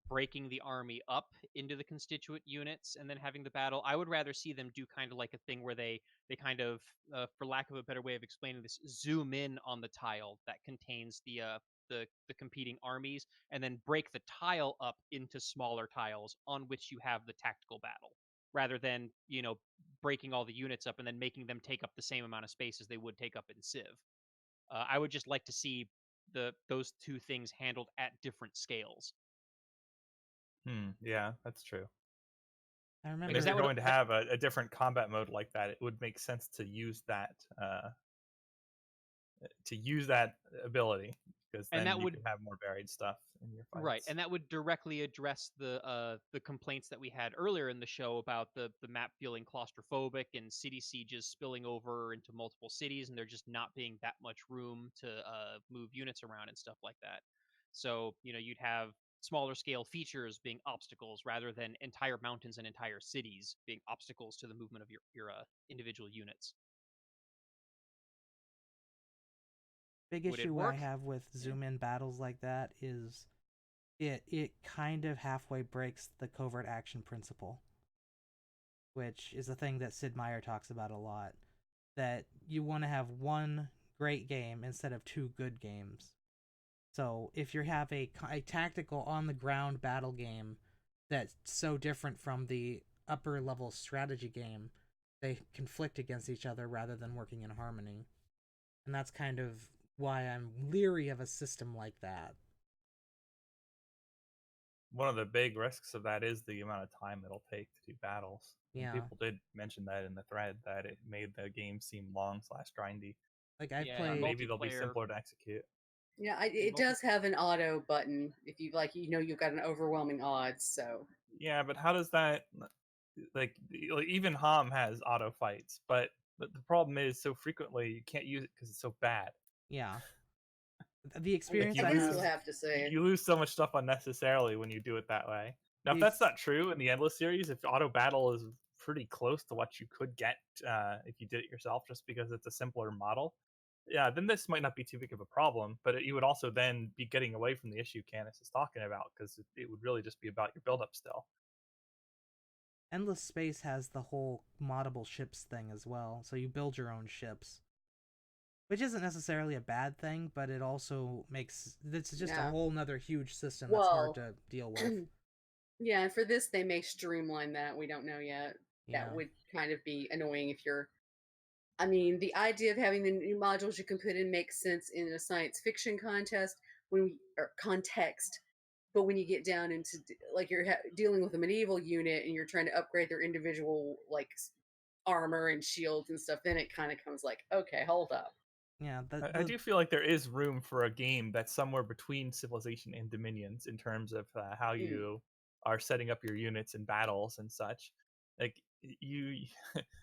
breaking the army up into the constituent units and then having the battle, I would rather see them do kind of like a thing where they kind of, for lack of a better way of explaining this, zoom in on the tile that contains the competing armies, and then break the tile up into smaller tiles on which you have the tactical battle, rather than breaking all the units up and then making them take up the same amount of space as they would take up in Civ. I would just like to see those two things handled at different scales. Yeah, that's true. I And remember if that you're would- going to have a different combat mode like that, it would make sense to use that ability, because And then that you would can have more varied stuff in your fights. right, and that would directly address the complaints that we had earlier in the show about the map feeling claustrophobic and city sieges spilling over into multiple cities, and there just not being that much room to move units around and stuff like that. So you'd have smaller scale features being obstacles rather than entire mountains and entire cities being obstacles to the movement of your individual units. big Would it issue I work? have with Yeah. zoom in battles like that is it kind of halfway breaks the covert action principle, which is a thing that Sid Meier talks about a lot. That you want to have one great game instead of two good games. So if you have a tactical on the ground battle game that's so different from the upper level strategy game, they conflict against each other rather than working in harmony. And that's kind of why I'm leery of a system like that. One of the big risks of that is the amount of time it'll take to do battles. And Yeah. people did mention that in the thread, that it made the game seem long/grindy. Like I've Yeah, played Maybe they'll be multiplayer- simpler to execute. yeah, it does have an auto button if you you've got an overwhelming odds. So, Yeah, but how does that, like even Hom has auto fights, but the problem is so frequently you can't use it because it's so bad. yeah. The experience you I I lose- still have, have to say, You lose so much stuff unnecessarily when you do it that way. Now, if The that's not true in the Endless series, if auto battle is pretty close to what you could get if you did it yourself, just because it's a simpler model, yeah, then this might not be too big of a problem. But you would also then be getting away from the issue Canus is talking about, because it would really just be about your build-up still. Endless Space has the whole moddable ships thing as well, so you build your own ships. Which isn't necessarily a bad thing, but it also makes it's just a Yeah. whole nother huge system that's hard to deal with. yeah, and for this, they may streamline that. We don't know yet. Yeah. That would kind of be annoying if you're. I mean, the idea of having the new modules you can put in makes sense in a science fiction contest or context, but when you get down into you're dealing with a medieval unit and you're trying to upgrade their individual armor and shields and stuff, then it kind of comes okay, hold up. Yeah, I do feel like there is room for a game that's somewhere between Civilization and Dominions in terms of how you are setting up your units and battles and such. Like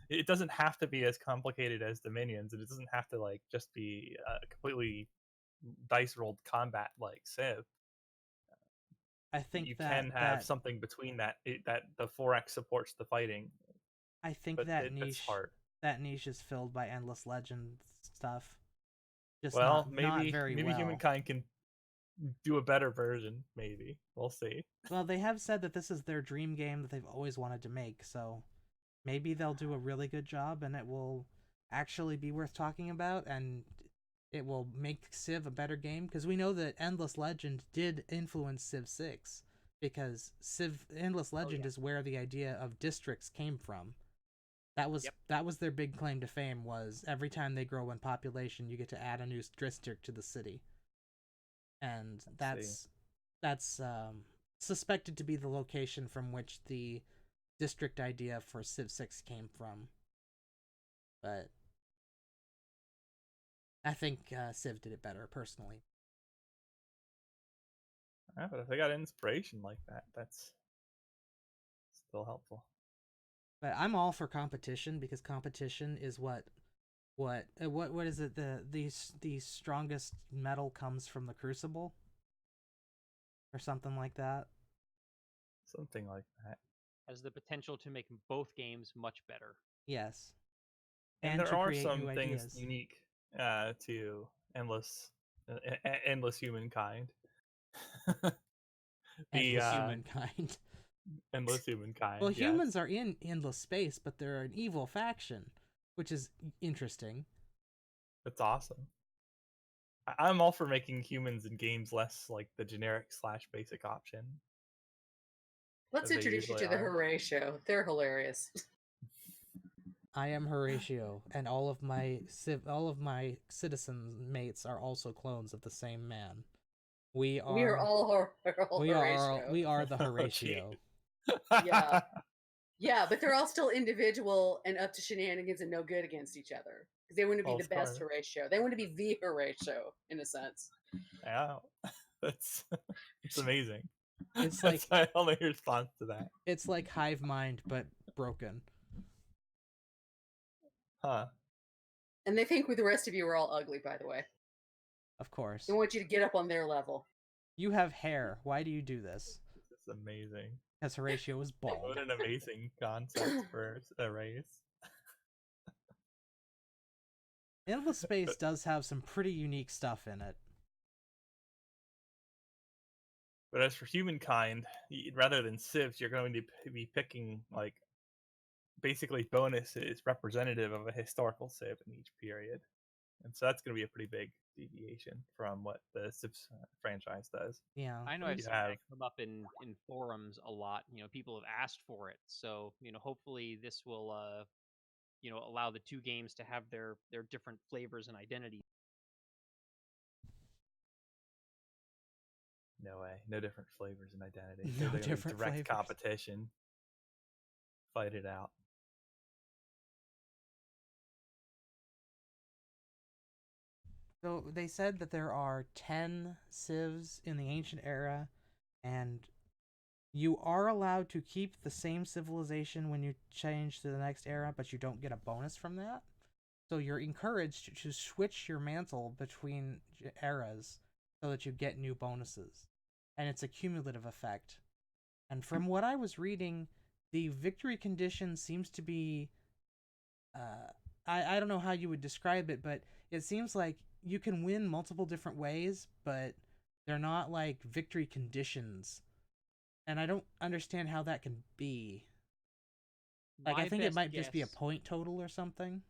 it doesn't have to be as complicated as Dominions, and it doesn't have to just be completely dice rolled combat like Civ. I think you that can have something between that the 4X supports the fighting. I think but that it's niche hard. that niche is filled by Endless Legends stuff. Just Well, not maybe very maybe well. Humankind can do a better version. Maybe we'll see. Well, they have said that this is their dream game that they've always wanted to make, so maybe they'll do a really good job and it will actually be worth talking about, and it will make Civ a better game, because we know that Endless Legend did influence Civ 6, because Endless Legend is where the idea of districts came from. That was their big claim to fame, was every time they grow in population, you get to add a new district to the city. And that's suspected to be the location from which the district idea for Civ 6 came from. But I think Civ did it better, personally. Yeah, but if they got inspiration like that, that's still helpful. But I'm all for competition, because competition is what is it? The strongest metal comes from the crucible, or something like that. Something like that. Has the potential to make both games much better. Yes, And to there are create some new things ideas. unique to endless Humankind. Endless Humankind. Endless Humankind. Well, yes. humans are in endless space, but they're an evil faction, which is interesting. That's awesome. I'm all for making humans in games less like the generic / basic option. Let's They introduce you usually to the are. Horatio. They're hilarious. I am Horatio, and all of my citizen mates are also clones of the same man. We are all Horatio. we are the Oh, Horatio. Yeah. Yeah, but they're all still individual and up to shenanigans and no good against each other. Because they want to be the best Horatio. They want to be the Horatio, in a sense. Yeah, that's amazing. It's That's my only response to that. It's like Hive Mind, but broken. Huh. And they think the rest of you are all ugly, by the way. Of course. They want you to get up on their level. You have hair. Why do you do this? This is amazing. Because Horatio is bald. What an amazing concept for a race. Endless Space does have some pretty unique stuff in it. But as for Humankind, rather than civs, you're going to be picking like basically bonuses representative of a historical civ in each period, and so that's going to be a pretty big deviation from what the Civs franchise does. Yeah, I know I've seen that come up in forums a lot. People have asked for it, so hopefully this will allow the two games to have their different flavors and identities. No way, no different flavors and identity. No They're different direct flavors. competition. Fight it out. So they said that there are 10 civs in the ancient era, and you are allowed to keep the same civilization when you change to the next era, but you don't get a bonus from that. So you're encouraged to switch your mantle between eras so that you get new bonuses. And it's a cumulative effect. And from what I was reading, the victory condition seems to be... I don't know how you would describe it, but it seems like you can win multiple different ways, but they're not like victory conditions. And I don't understand how that can be. Like, I think it might just be a point total or something.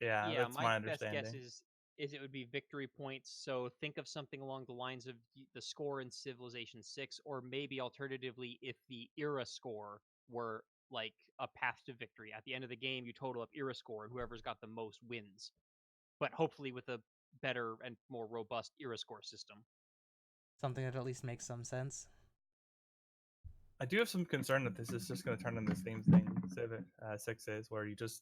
Yeah, that's my understanding. Best guess is it would be victory points. So think of something along the lines of the score in Civilization 6, or maybe alternatively, if the era score were like a path to victory. At the end of the game, you total up era score, and whoever's got the most wins. But hopefully with a better and more robust era score system. Something that at least makes some sense. I do have some concern that this is just going to turn into the same thing Civ 6 is, where you just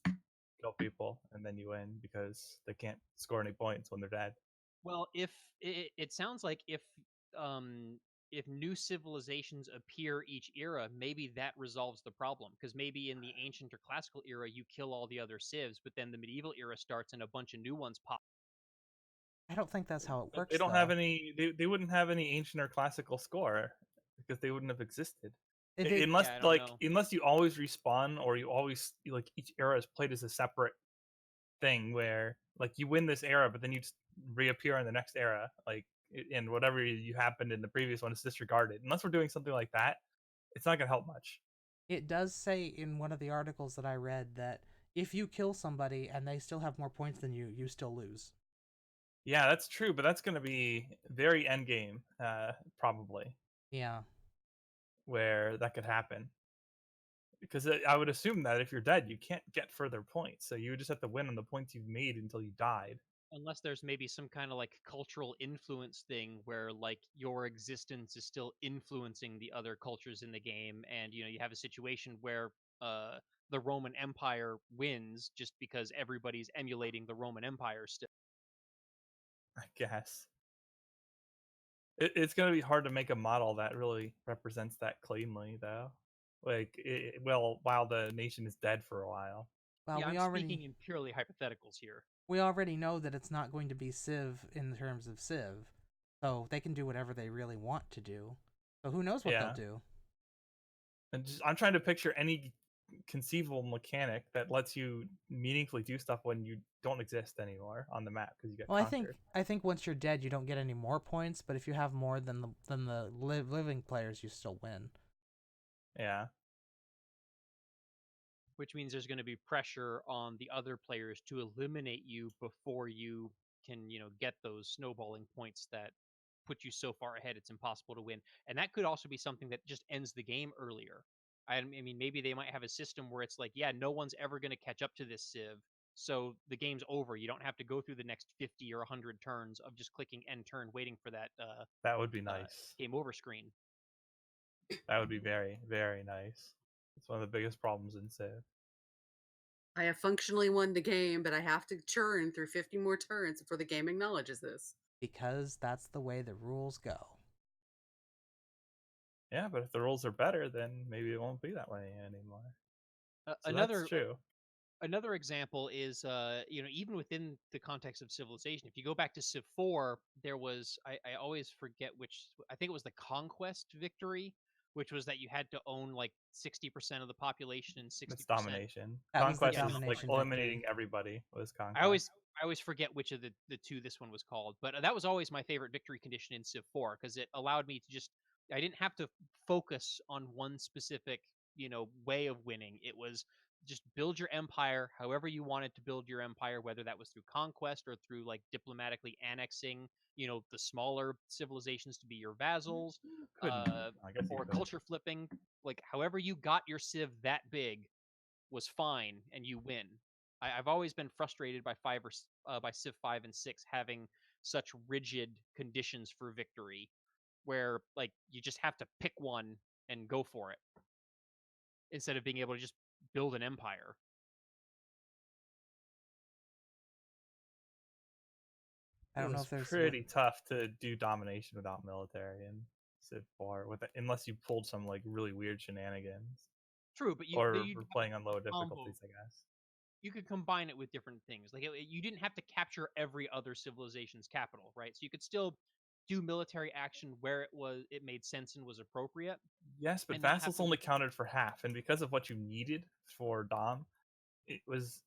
kill people and then you win because they can't score any points when they're dead. Well, if it sounds like if new civilizations appear each era, maybe that resolves the problem. Because maybe in the ancient or classical era, you kill all the other civs, but then the medieval era starts and a bunch of new ones pop. I don't think that's how it works. They don't have any. They wouldn't have any ancient or classical score because they wouldn't have existed. Unless you always respawn, or you always each era is played as a separate thing where like you win this era, but then you just reappear in the next era. Like, and whatever you happened in the previous one is disregarded. Unless we're doing something like that, it's not going to help much. It does say in one of the articles that I read that if you kill somebody and they still have more points than you still lose. Yeah, that's true, but that's going to be very end game, probably, Yeah. where that could happen. Because I would assume that if you're dead, you can't get further points, so you would just have to win on the points you've made until you died. Unless there's maybe some kind of like cultural influence thing where like your existence is still influencing the other cultures in the game, and you have a situation where the Roman Empire wins just because everybody's emulating the Roman Empire still. I guess it's going to be hard to make a model that really represents that cleanly, though. Like, well, while the nation is dead for a while. Well, Yeah, we I'm already speaking in purely hypotheticals here. we already know that it's not going to be Civ in terms of Civ, so they can do whatever they really want to do. So who knows what Yeah. they'll do? And I'm trying to picture any conceivable mechanic that lets you meaningfully do stuff when you don't exist anymore on the map because you get Well, conquered. I think once you're dead, you don't get any more points, but if you have more than the living players, you still win. Yeah. Which means there's going to be pressure on the other players to eliminate you before you can, get those snowballing points that put you so far ahead it's impossible to win. And that could also be something that just ends the game earlier. I mean, maybe they might have a system where it's like, yeah, no one's ever going to catch up to this Civ, so the game's over. You don't have to go through the next 50 or 100 turns of just clicking end turn, waiting for that That would be nice. game over screen. That would be very, very nice. It's one of the biggest problems in Civ. I have functionally won the game, but I have to churn through 50 more turns before the game acknowledges this. Because that's the way the rules go. Yeah, but if the rules are better, then maybe it won't be that way anymore. So Another that's true. Another example is even within the context of Civilization, if you go back to Civ 4, there was I always forget which, I think it was the Conquest victory, which was that you had to own like 60% of the population and 60%. It's domination. That was the Conquest is like domination eliminating victory. everybody was conquest. I always forget which of the two this one was called, but that was always my favorite victory condition in Civ 4 because it allowed me to just, I didn't have to focus on one specific way of winning. It was just build your empire however you wanted to build your empire, whether that was through conquest or through like diplomatically annexing the smaller civilizations to be your vassals, I guess you or could. culture flipping. Like however you got your civ that big was fine and you win. I've always been frustrated by by Civ 5 and 6 having such rigid conditions for victory, where like you just have to pick one and go for it instead of being able to just build an empire. I don't know if It's there's pretty tough to do domination without military in Civ 4 unless you pulled some like really weird shenanigans. True, but you Or we're playing on lower difficulties, I guess. You could combine it with different things. Like you didn't have to capture every other civilization's capital, right? So you could still do military action where it made sense and was appropriate. Yes, but vassals only counted for half, and because of what you needed for dom, it was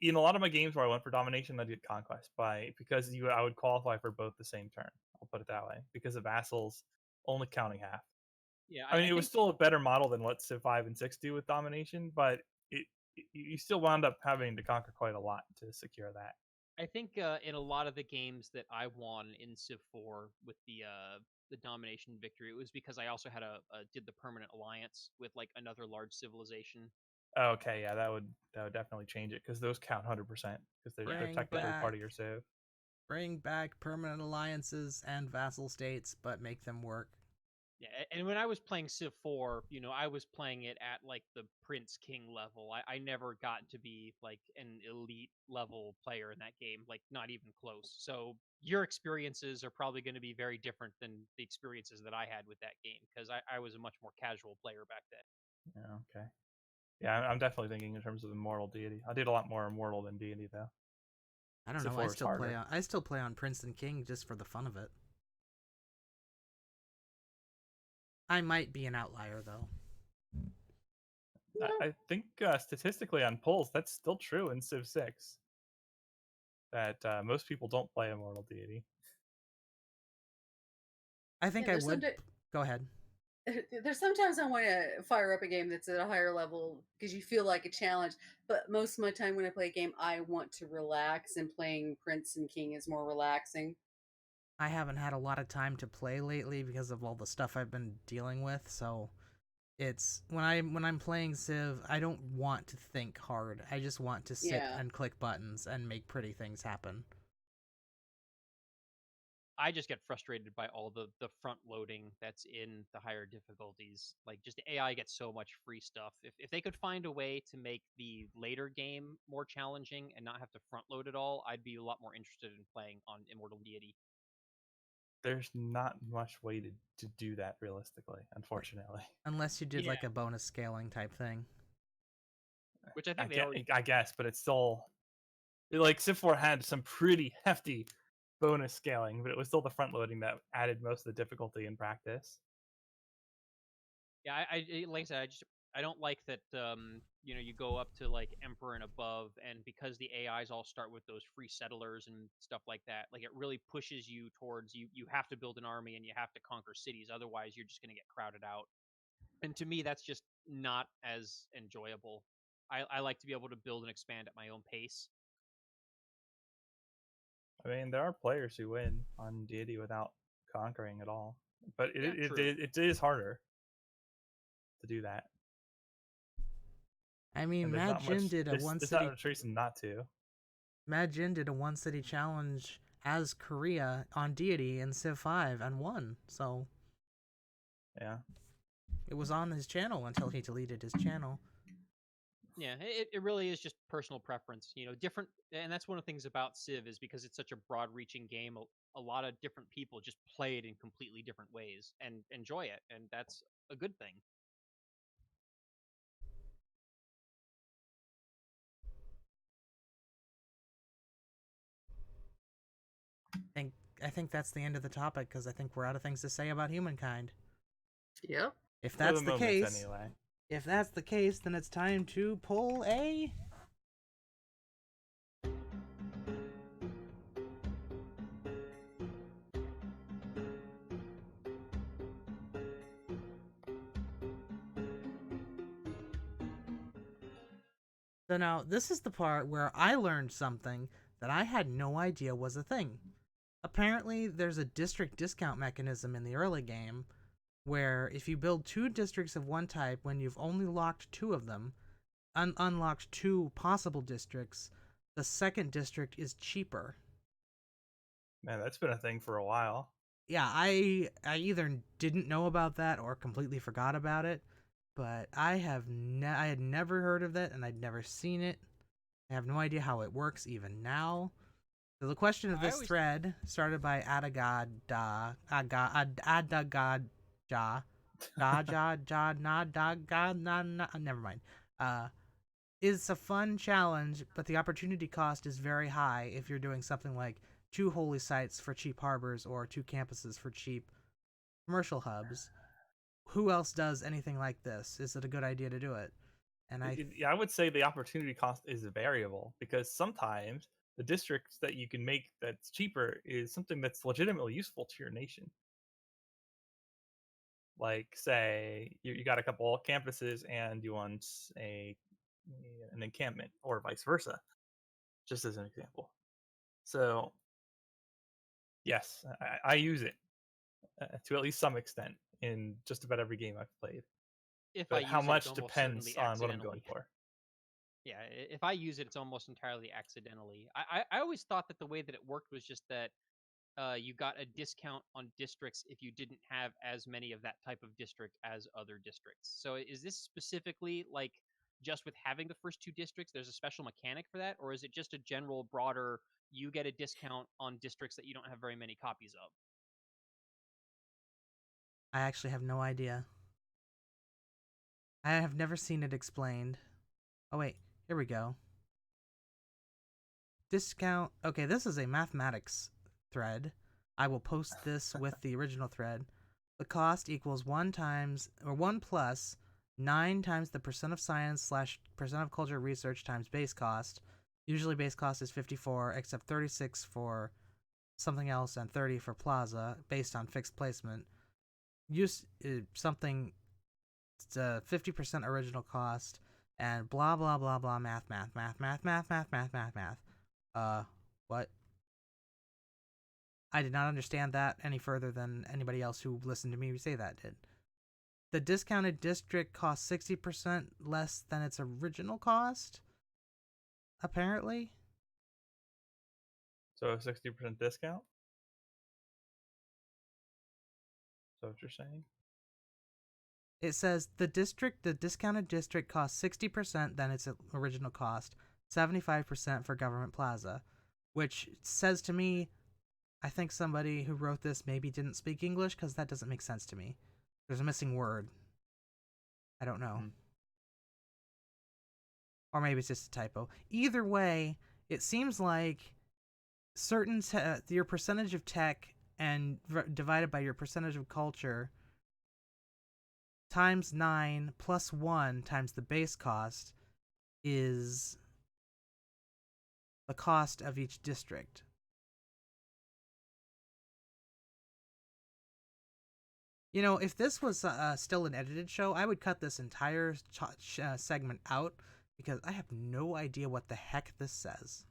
in a lot of my games where I went for domination, I did conquest because I would qualify for both the same turn. I'll put it that way, because of vassals only counting half. Yeah, I mean, it was still a better model than what Civ 5 and 6 do with domination, but you still wound up having to conquer quite a lot to secure that. I think in a lot of the games that I won in Civ 4 with the domination victory, it was because I also had did the permanent alliance with like another large civilization. Okay, yeah, that would definitely change it because those count 100% because they're technically part of your civ. Bring back permanent alliances and vassal states, but make them work. Yeah, and when I was playing Civ 4, I was playing it at like the Prince King level. I never got to be like an elite level player in that game, like not even close. So your experiences are probably going to be very different than the experiences that I had with that game because I was a much more casual player back then. Yeah, okay. Yeah, I'm definitely thinking in terms of immortal deity. I did a lot more immortal than deity though. I don't know. I still play on Prince and King just for the fun of it. I might be an outlier though. I think statistically on polls, that's still true in Civ 6. that most people don't play Immortal Deity. I think Yeah, I would. Go ahead. There's sometimes I want to fire up a game that's at a higher level because you feel like a challenge. But most of my time when I play a game, I want to relax, and playing Prince and King is more relaxing. I haven't had a lot of time to play lately because of all the stuff I've been dealing with, so it's when I'm playing Civ, I don't want to think hard. I just want to sit Yeah. and click buttons and make pretty things happen. I just get frustrated by all the front loading that's in the higher difficulties. Like, just the AI gets so much free stuff. If they could find a way to make the later game more challenging and not have to front load it all, I'd be a lot more interested in playing on Immortal Deity. There's not much way to do that realistically, unfortunately. Unless you did Yeah. like a bonus scaling type thing. Which I think they already. I guess, but it's still like Civ 4 had some pretty hefty bonus scaling, but it was still the front loading that added most of the difficulty in practice. Yeah, I like I said, I don't like that. You go up to like Emperor and above, and because the AIs all start with those free settlers and stuff like that, like it really pushes you towards you have to build an army and you have to conquer cities, otherwise you're just going to get crowded out. And to me, that's just not as enjoyable. I like to be able to build and expand at my own pace. I mean, there are players who win on Deity without conquering at all, but it is harder to do that. I mean, Mad Jin did a one There's city. not much reason not to. Mad Jin did a one city challenge as Korea on Deity in Civ 5 and won. So Yeah. it was on his channel until he deleted his channel. Yeah, it really is just personal preference. Different, and that's one of the things about Civ is because it's such a broad-reaching game. A lot of different people just play it in completely different ways and enjoy it, and that's a good thing. I think that's the end of the topic because I think we're out of things to say about Humankind. Yep. If that's the case, anyway. If that's the case, then it's time to pull a. So now, this is the part where I learned something that I had no idea was a thing. Apparently, there's a district discount mechanism in the early game where if you build 2 districts of one type when you've only locked 2 of them, unlocked 2 possible districts, the second district is cheaper. Man, that's been a thing for a while. Yeah, I either didn't know about that or completely forgot about it, but I had never heard of it and I'd never seen it. I have no idea how it works even now. So the question of this thread, started by Adagada, never mind. Is a fun challenge, but the opportunity cost is very high if you're doing something like 2 holy sites for cheap harbors or 2 campuses for cheap commercial hubs. Who else does anything like this? Is it a good idea to do it? And I would say the opportunity cost is variable because sometimes the districts that you can make that's cheaper is something that's legitimately useful to your nation. Like, say you got a couple campuses and you want an encampment, or vice versa, just as an example. So, yes, I use it to at least some extent in just about every game I've played. But how much depends on what I'm going for. Yeah, if I use it, it's almost entirely accidentally. I always thought that the way that it worked was just that you got a discount on districts if you didn't have as many of that type of district as other districts. So is this specifically like just with having the first 2 districts, there's a special mechanic for that? Or is it just a general broader, you get a discount on districts that you don't have very many copies of? I actually have no idea. I have never seen it explained. Oh wait, here we go. Discount. Okay, this is a mathematics thread. I will post this with the original thread. The cost equals 1 plus 9 times the % of science / % of culture research times base cost Usually base cost is 54, except 36 for something else and 30 for Plaza, based on fixed placement. Use something 50% original cost, and blah blah blah blah math. What? I did not understand that any further than anybody else who listened to me say that did. The discounted district costs 60% less than its original cost, apparently. So a 60% discount? Is that what you're saying? It says the discounted district costs 60% than its original cost, 75% for Government Plaza, which says to me, I think somebody who wrote this maybe didn't speak English, because that doesn't make sense to me. There's a missing word. I don't know. Or maybe it's just a typo. Either way, it seems like your percentage of tech and divided by your percentage of culture times 9 plus 1 times the base cost is the cost of each district. You know, if this was still an edited show, I would cut this entire segment out, because I have no idea what the heck this says.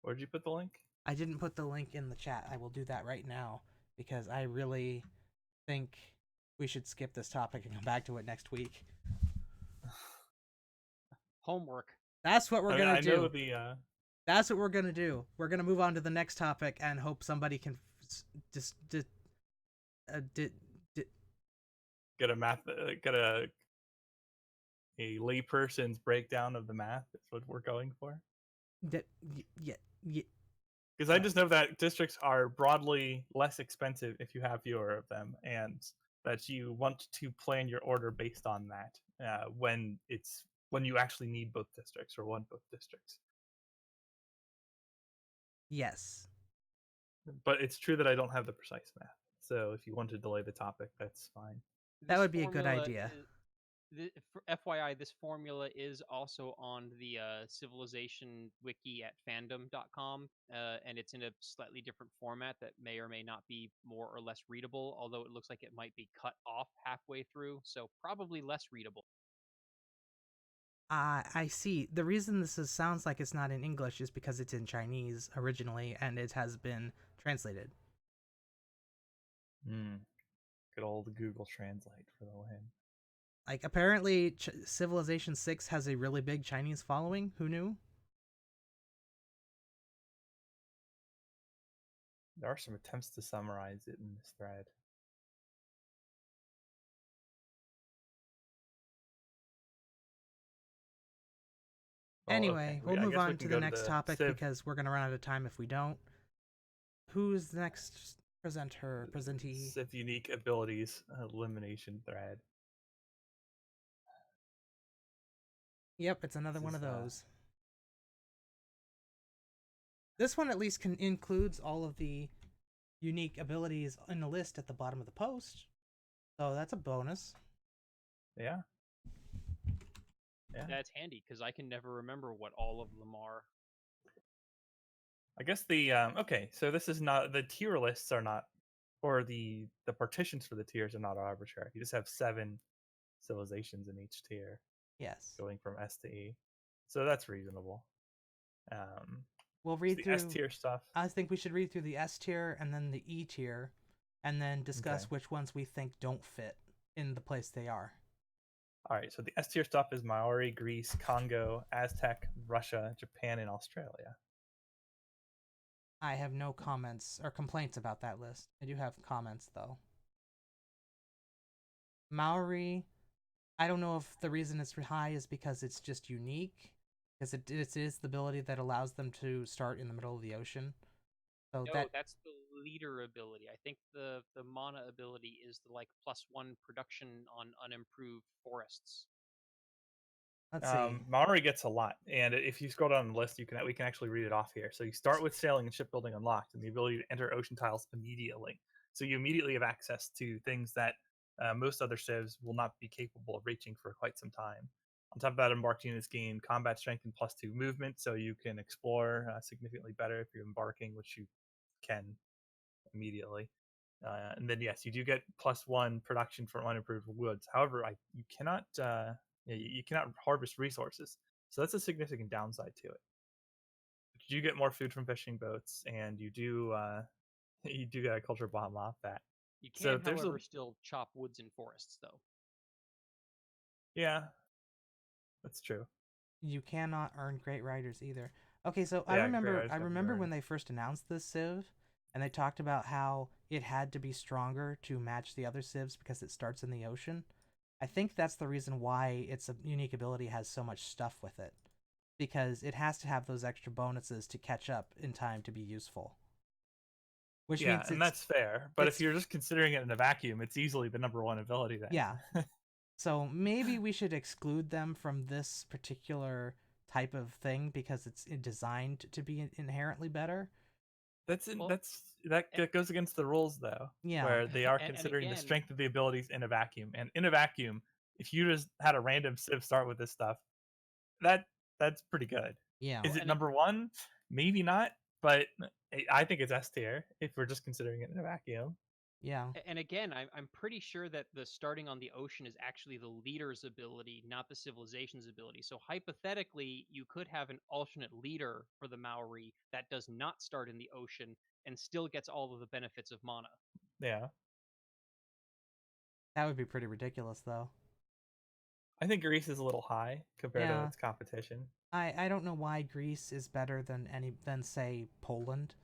Where'd you put the link? I didn't put the link in the chat. I will do that right now, because I really think we should skip this topic and come back to it next week. Homework. That's what we're gonna do. Know That's what we're gonna do. We're gonna move on to the next topic and hope somebody can get a layperson's breakdown of the math. That's what we're going for. Yeah. Because I just know that districts are broadly less expensive if you have fewer of them, and that you want to plan your order based on that when you actually need both districts or want both districts. Yes. But it's true that I don't have the precise math. So if you want to delay the topic, that's fine. That would be a good idea. For FYI, this formula is also on the Civilization wiki at fandom.com, and it's in a slightly different format that may or may not be more or less readable, although it looks like it might be cut off halfway through, so probably less readable. I see. The reason this sounds like it's not in English is because it's in Chinese originally, and it has been translated. Good old Google Translate for the win. Like, apparently Civilization 6 has a really big Chinese following. Who knew? There are some attempts to summarize it in this thread. Anyway, we'll move on to the next topic because we're going to run out of time if we don't. Who's the next presentee? Civ Unique Abilities Elimination thread. Yep, it's another one of those. This one at least includes all of the unique abilities in the list at the bottom of the post. So that's a bonus. Yeah. That's handy, because I can never remember what all of them are. I guess okay, so this is not, the tier lists are not, or the partitions for the tiers are not arbitrary. You just have 7 civilizations in each tier. Yes. Going from S to E. So that's reasonable. We'll read through S tier stuff. I think we should read through the S tier and then the E tier, and then discuss which ones we think don't fit in the place they are. All right, so the S tier stuff is Maori, Greece, Congo, Aztec, Russia, Japan, and Australia. I have no comments or complaints about that list. I do have comments, though. Maori, I don't know if the reason it's high is because it's just unique, because it is the ability that allows them to start in the middle of the ocean. So no, that's the leader ability. I think the mana ability is the +1 production on unimproved forests. Let's see. Maori gets a lot, and if you scroll down the list, we can actually read it off here. So you start with sailing and shipbuilding unlocked, and the ability to enter ocean tiles immediately. So you immediately have access to things that most other civs will not be capable of reaching for quite some time. On top of that, embarked units gain combat strength and +2 movement, so you can explore significantly better if you're embarking, which you can immediately. And then yes, you do get +1 production from unimproved woods. However, you cannot harvest resources, so that's a significant downside to it. But you do get more food from fishing boats, and you do you do get a culture bomb off that. You So can, there's however, still chop woods and forests, though. yeah, that's true. You cannot earn great riders either. Okay, so Yeah, I great remember riders I don't remember earn. when they first announced this civ, and they talked about how it had to be stronger to match the other civs because it starts in the ocean. I think that's the reason why its unique ability has so much stuff with it, because it has to have those extra bonuses to catch up in time to be useful. Which Yeah, means and that's fair. But if it's- you're just considering it in a vacuum, it's easily the #1 ability then. yeah. So maybe we should exclude them from this particular type of thing because it's designed to be inherently better. That goes against the rules though, Yeah. where they are And considering the again- strength of the abilities in a vacuum. And in a vacuum, if you just had a random civ start with this stuff, that's pretty good. Yeah. Is it and #1? Maybe not, but I think it's S tier if we're just considering it in a vacuum. Yeah. And again, I'm pretty sure that the starting on the ocean is actually the leader's ability, not the civilization's ability. So hypothetically, you could have an alternate leader for the Maori that does not start in the ocean and still gets all of the benefits of mana. Yeah. That would be pretty ridiculous though. I think Greece is a little high compared to Yeah. its competition. I don't know why Greece is better than say Poland,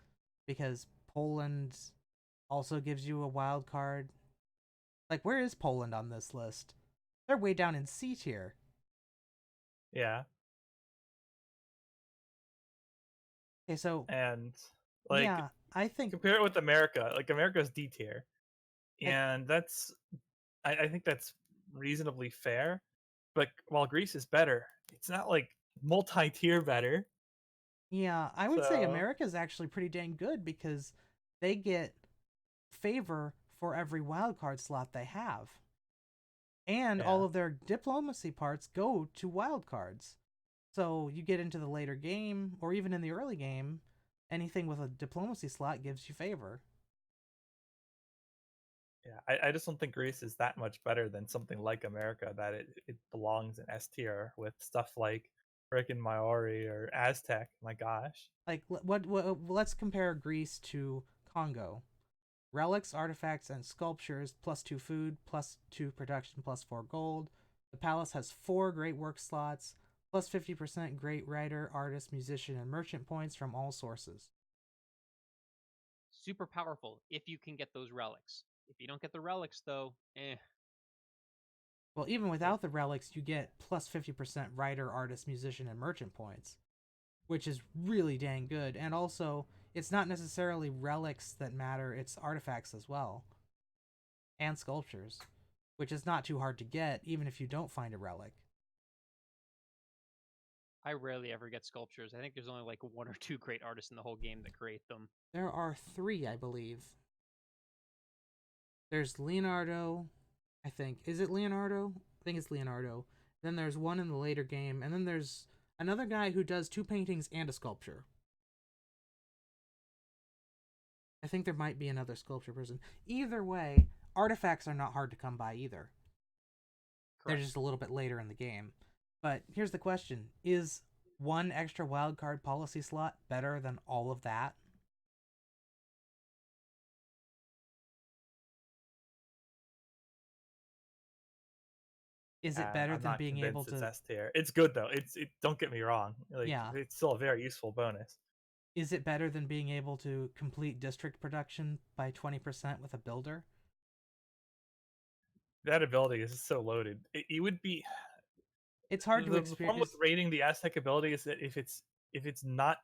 because Poland also gives you a wild card. Like, where is Poland on this list? They're way down in C tier. Yeah. Okay, so And like yeah, I think compare it with America. Like America's D tier. And I think that's reasonably fair. But while Greece is better, it's not like multi-tier better. yeah, I would say So- America's actually pretty dang good because they get favor for every wildcard slot they have. And all Yeah. of their diplomacy parts go to wildcards. So you get into the later game, or even in the early game, anything with a diplomacy slot gives you favor. Yeah, I just don't think Greece is that much better than something like America, that it belongs in S tier with stuff like frickin' Maori or Aztec. My gosh. Like, let's compare Greece to Congo. Relics, artifacts, and sculptures, +2 food, +2 production, +4 gold. The palace has 4 great work slots, +50% great writer, artist, musician, and merchant points from all sources. Super powerful if you can get those relics. If you don't get the relics, though, Well, even without the relics, you get +50% writer, artist, musician, and merchant points, which is really dang good. And also, it's not necessarily relics that matter, it's artifacts as well. And sculptures, which is not too hard to get, even if you don't find a relic. I rarely ever get sculptures. I think there's only like 1 or 2 great artists in the whole game that create them. There are 3, I believe. There's Leonardo, I think. Is it Leonardo? I think it's Leonardo. Then there's one in the later game, and then there's another guy who does 2 paintings and a sculpture. I think there might be another sculpture person. Either way, artifacts are not hard to come by either. They're Correct. just a little bit later in the game. But here's the question. Is 1 extra wildcard policy slot better than all of that? Is it better I'm than not being able convinced to... it's S tier. It's good though. Don't get me wrong. Like, Yeah. it's still a very useful bonus. Is it better than being able to complete district production by 20% with a builder? That ability is so loaded. It would be It's hard to the problem with experience. rating the Aztec ability is that if it's not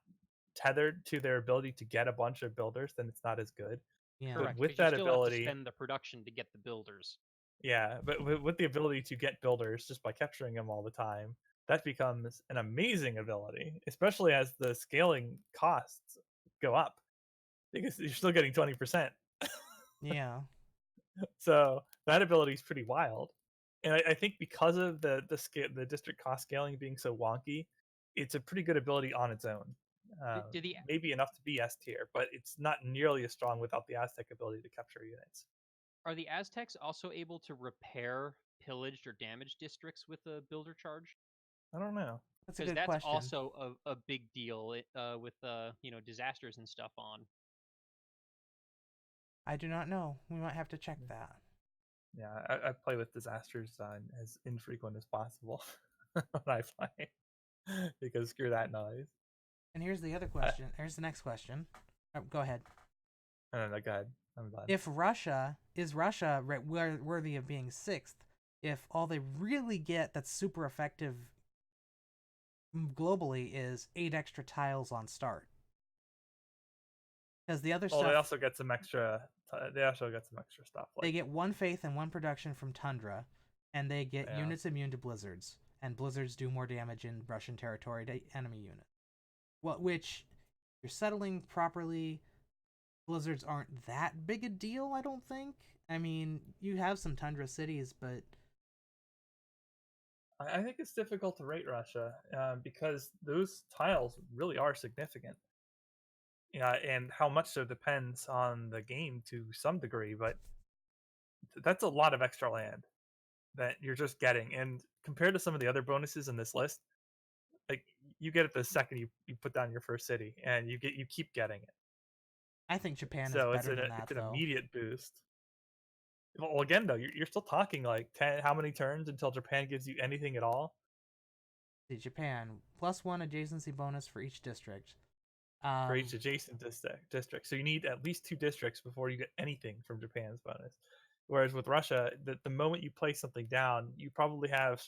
tethered to their ability to get a bunch of builders, then it's not as good. Yeah. Correct. with Because you that still have to ability- spend the production to get the builders. Yeah, but with the ability to get builders just by capturing them all the time, that becomes an amazing ability, especially as the scaling costs go up, because you're still getting 20%. Yeah. So that ability is pretty wild. And I think because of the district cost scaling being so wonky, it's a pretty good ability on its own. Did the Maybe enough to be S tier, but it's not nearly as strong without the Aztec ability to capture units. Are the Aztecs also able to repair pillaged or damaged districts with a builder charge? I don't know. That's a Because good that's question. also a big deal with disasters and stuff on. I do not know. We might have to check that. Yeah, I play with disasters as infrequent as possible when I play because screw that noise. And here's the other question. Here's the next question. Oh, go ahead. No, go ahead. I'm done. If Russia worthy of being 6th, if all they really get that's super effective globally is 8 extra tiles on start, because the other stuff they also get some extra. They also get some extra stuff. they get 1 faith and 1 production from tundra, and they get Yeah. units immune to blizzards, and blizzards do more damage in Russian territory to enemy units. Which, if you're settling properly, blizzards aren't that big a deal, I don't think. I mean, you have some tundra cities, but I think it's difficult to rate Russia because those tiles really are significant. Yeah, and how much so depends on the game to some degree, but that's a lot of extra land that you're just getting. And compared to some of the other bonuses in this list, like you get it the second you put down your first city, and you keep getting it. I think Japan is So better than that, it's an though. immediate boost. Well, again, though, you're still talking like 10. How many turns until Japan gives you anything at all? See, Japan, +1 adjacency bonus for each district. For each adjacent district. So you need at least 2 districts before you get anything from Japan's bonus. Whereas with Russia, the moment you place something down, you probably have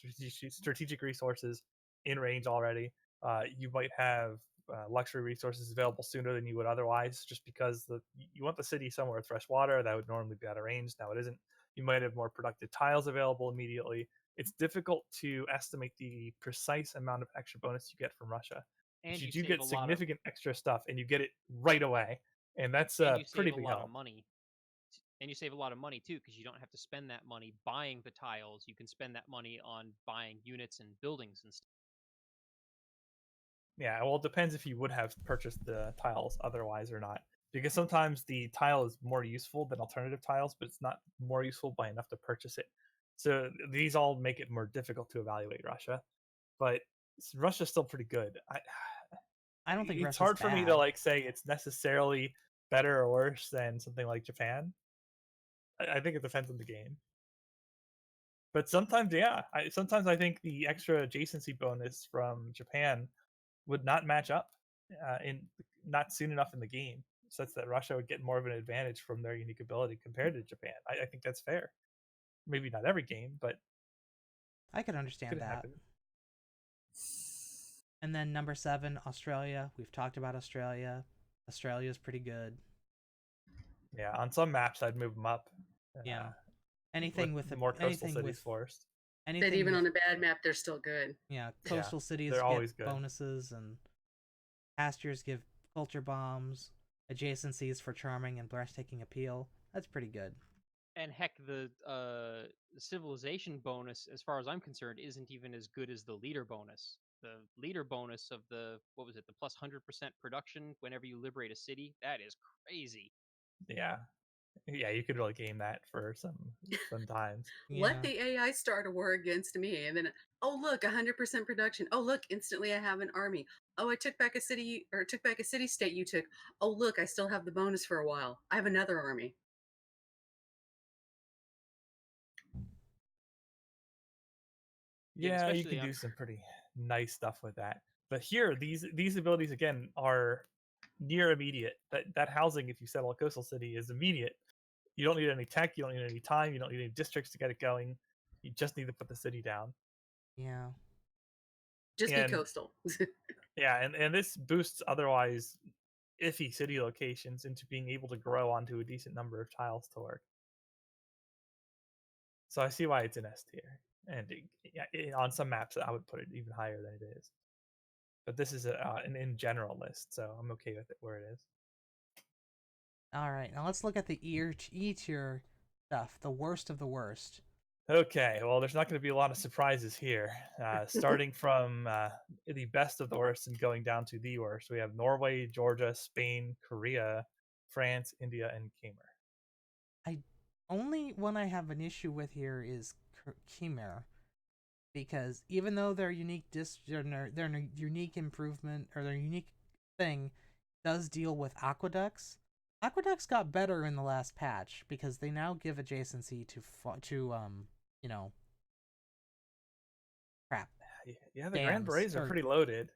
strategic resources in range already. You might have luxury resources available sooner than you would otherwise, just because you want the city somewhere with fresh water that would normally be out of range. Now it isn't. You might have more productive tiles available immediately. It's difficult to estimate the precise amount of extra bonus you get from Russia. And You you do save get a lot significant extra stuff, and you get it right away, and that's and you pretty save a big lot help. of money. And you save a lot of money too, because you don't have to spend that money buying the tiles. You can spend that money on buying units and buildings and stuff. Yeah, well, it depends if you would have purchased the tiles otherwise or not. Because sometimes the tile is more useful than alternative tiles, but it's not more useful by enough to purchase it. So these all make it more difficult to evaluate Russia. But Russia's still pretty good. I don't think it's Russia's hard for me to bad. like say it's necessarily better or worse than something like Japan. I think it depends on the game. But sometimes, yeah, sometimes I think the extra adjacency bonus from Japan would not match up in not soon enough in the game, such that Russia would get more of an advantage from their unique ability compared to Japan. I think that's fair. Maybe not every game, but I can understand could that. happen. And then number 7, Australia. We've talked about Australia. Australia's pretty good. Yeah, on some maps I'd move them up. Yeah. Anything with more coastal cities forced. Anything That even with, on a bad map, they're still good. Yeah, coastal cities they're get always good. bonuses, and pastures give culture bombs, adjacencies for charming and breathtaking appeal. That's pretty good. And heck, the civilization bonus, as far as I'm concerned, isn't even as good as the leader bonus. The leader bonus of the the plus 100% production whenever you liberate a city, that is crazy. Yeah, you could really game that for sometimes. Let the AI start a war against me, and then oh look, 100% production. Oh look, instantly I have an army. Oh, I took back a city or took back a city state you took. Oh look, I still have the bonus for a while. I have another army. Yeah, you can do some pretty nice stuff with that. But here, these abilities again are near immediate. That housing, if you settle a coastal city, is immediate. You don't need any tech, you don't need any time, you don't need any districts to get it going. You just need to put the city down. Yeah. Just be coastal. Yeah, and this boosts otherwise iffy city locations into being able to grow onto a decent number of tiles to work. So I see why it's an S tier. And on some maps, I would put it even higher than it is. But this is an in general list, so I'm okay with it where it is. All right, now let's look at the E tier stuff, the worst of the worst. Okay, well, there's not going to be a lot of surprises here. Starting from the best of the worst and going down to the worst, we have Norway, Georgia, Spain, Korea, France, India, and Khmer. Only one I have an issue with here is Khmer, because even though their unique their unique improvement or their unique thing does deal with aqueducts, aqueducts got better in the last patch because they now give adjacency to crap. Yeah, the Grand Berets are pretty loaded.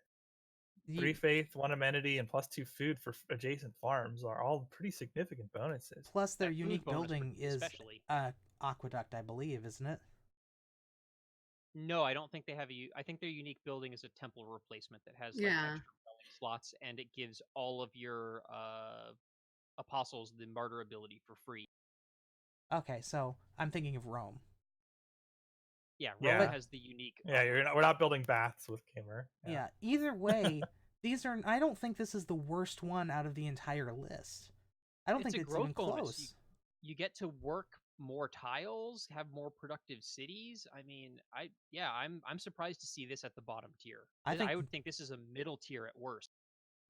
3 faith, 1 amenity, and +2 food for adjacent farms are all pretty significant bonuses. Plus, their unique building is aqueduct, I believe, isn't it? No, I don't think they have I think their unique building is a temple replacement that has like extra slots, and it gives all of your apostles the martyr ability for free. Okay, so I'm thinking of Rome. Yeah, Rome has the unique. Yeah, we're not building baths with Khmer. Yeah, either way, these are. I don't think this is the worst one out of the entire list. I don't think it's even close. You get to work more tiles, have more productive cities. I mean, I'm surprised to see this at the bottom tier. I would think this is a middle tier at worst.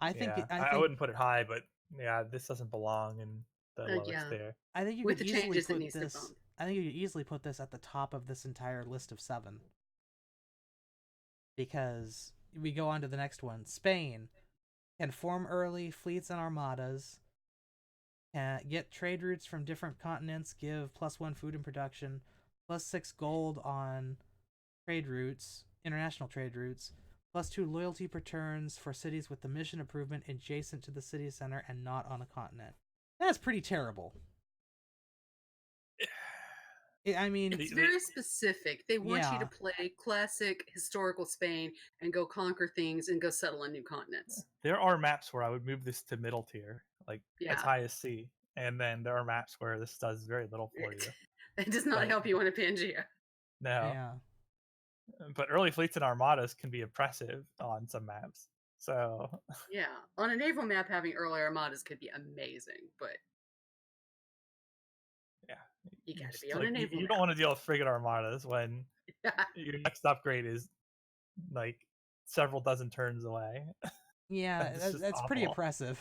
I think wouldn't put it high, but yeah, this doesn't belong in the lowest tier. I think you could easily put this. I think you could easily put this at the top of this entire list of 7. Because we go on to the next one. Spain can form early fleets and armadas. Can get trade routes from different continents. Give +1 food and production. +6 gold on trade routes, international trade routes. +2 loyalty per turns for cities with the mission improvement adjacent to the city center and not on a continent. That's pretty terrible. I mean, it's very specific. They want you to play classic historical Spain and go conquer things and go settle on new continents. There are maps where I would move this to middle tier, like as high as C, and then there are maps where this does very little for you. It does not help you on a Pangea. No. Yeah. But early fleets and armadas can be oppressive on some maps. So yeah, on a naval map, having early armadas could be amazing, but you gotta be on a naval map. You don't want to deal with frigate armadas when your next upgrade is like several dozen turns away. Yeah, that's pretty oppressive.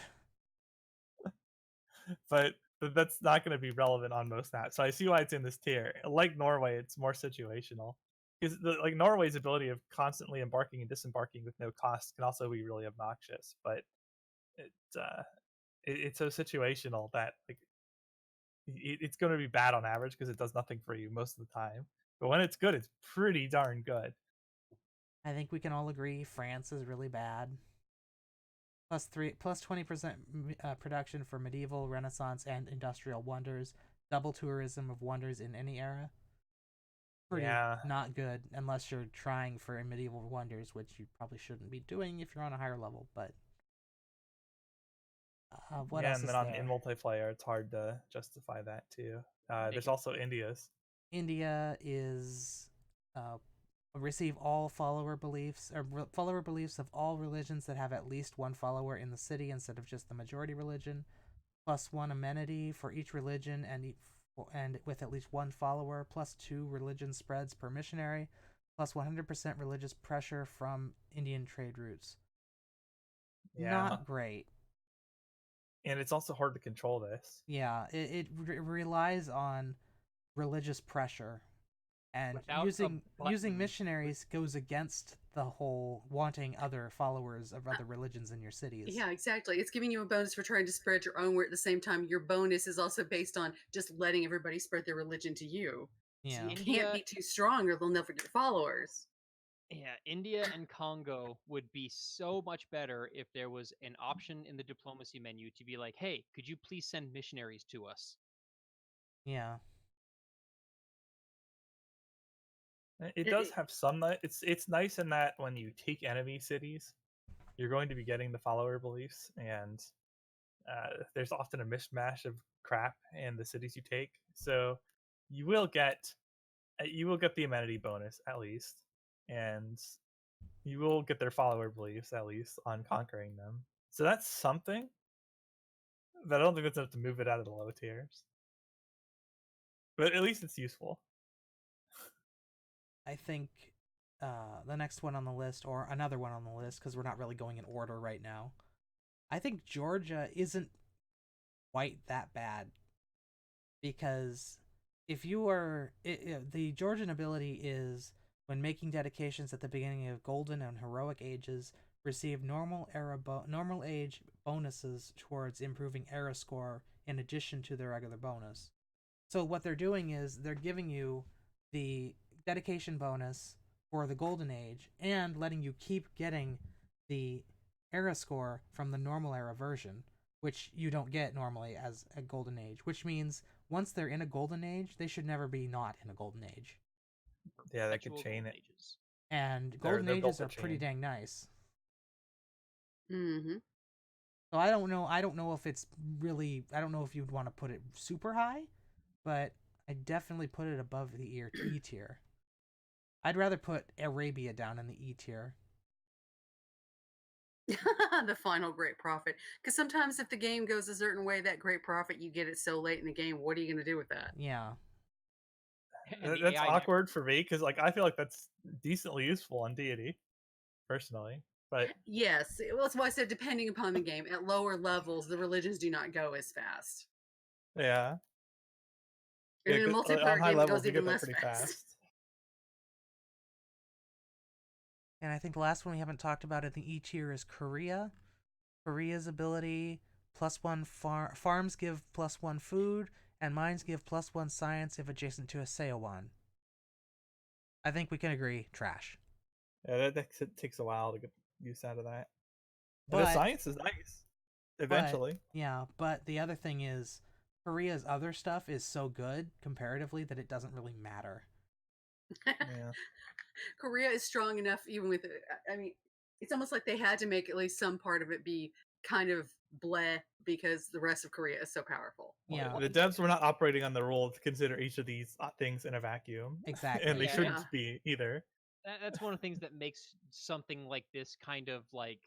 But that's not going to be relevant on most maps. So I see why it's in this tier. Like Norway, it's more situational. Because like Norway's ability of constantly embarking and disembarking with no cost can also be really obnoxious. But it's so situational that like it's going to be bad on average because it does nothing for you most of the time. But when it's good, it's pretty darn good. I think we can all agree France is really bad. +20% production for medieval, Renaissance, and industrial wonders. Double tourism of wonders in any era. Pretty not good unless you're trying for medieval wonders, which you probably shouldn't be doing if you're on a higher level. But what else? And then in multiplayer, it's hard to justify that too. There's also India's. India is receive all follower beliefs of all religions that have at least one follower in the city instead of just the majority religion. +1 amenity for each religion and with at least one follower. +2 religion spreads per missionary. +100% religious pressure from Indian trade routes. Yeah. Not great. And it's also hard to control this. Yeah, it relies on religious pressure. And using missionaries goes against the whole wanting other followers of other religions in your cities. Yeah, exactly. It's giving you a bonus for trying to spread your own, where at the same time your bonus is also based on just letting everybody spread their religion to you. Yeah. So you can't be too strong or they'll never get followers. Yeah, India and Congo would be so much better if there was an option in the diplomacy menu to be like, hey, could you please send missionaries to us? Yeah. It does have some. It's nice in that when you take enemy cities, you're going to be getting the follower beliefs, and there's often a mishmash of crap in the cities you take. So you will get the amenity bonus at least, and you will get their follower beliefs at least on conquering them. So that's something. But I don't think that's enough to move it out of the low tiers. But at least it's useful. I think the next one on the list, or another one on the list, because we're not really going in order right now. I think Georgia isn't quite that bad, because if you are the Georgian ability is when making dedications at the beginning of Golden and Heroic Ages, receive normal age bonuses towards improving era score in addition to their regular bonus. So what they're doing is they're giving you the dedication bonus for the Golden Age and letting you keep getting the era score from the normal era version, which you don't get normally as a Golden Age, which means once they're in a Golden Age, they should never be not in a Golden Age. Yeah, they could Perpetual chain Golden it. Ages. And They're Golden built Ages to are pretty chain. dang nice. Mm-hmm. So I don't know if it's really. I don't know if you'd want to put it super high, but I definitely put it above the E tier. I'd rather put Arabia down in the E tier. The final great prophet. Because sometimes if the game goes a certain way, that great prophet, you get it so late in the game. What are you going to do with that? Yeah. And the That's AI awkward never. for me because like I feel like that's decently useful on deity, personally. But Yes. Well, that's why I said depending upon the game. At lower levels, the religions do not go as fast. yeah, And yeah, in a 'cause, on multiplayer high game, it levels goes you even get that less pretty fast. fast. And I think the last one we haven't talked about in the E tier is Korea. Korea's ability +1 farms give +1 food, and mines give +1 science if adjacent to a Seowan. I think we can agree, trash. Yeah, that takes a while to get used out of that. But the But science is nice. Eventually, but the other thing is Korea's other stuff is so good comparatively that it doesn't really matter. yeah. Korea is strong enough, even with. I mean, it's almost like they had to make at least some part of it be kind of bleh because the rest of Korea is so powerful. Yeah, The devs were not operating on the rule to consider each of these things in a vacuum, exactly. and they Yeah, shouldn't Yeah. be either. That's one of the things that makes something like this kind of like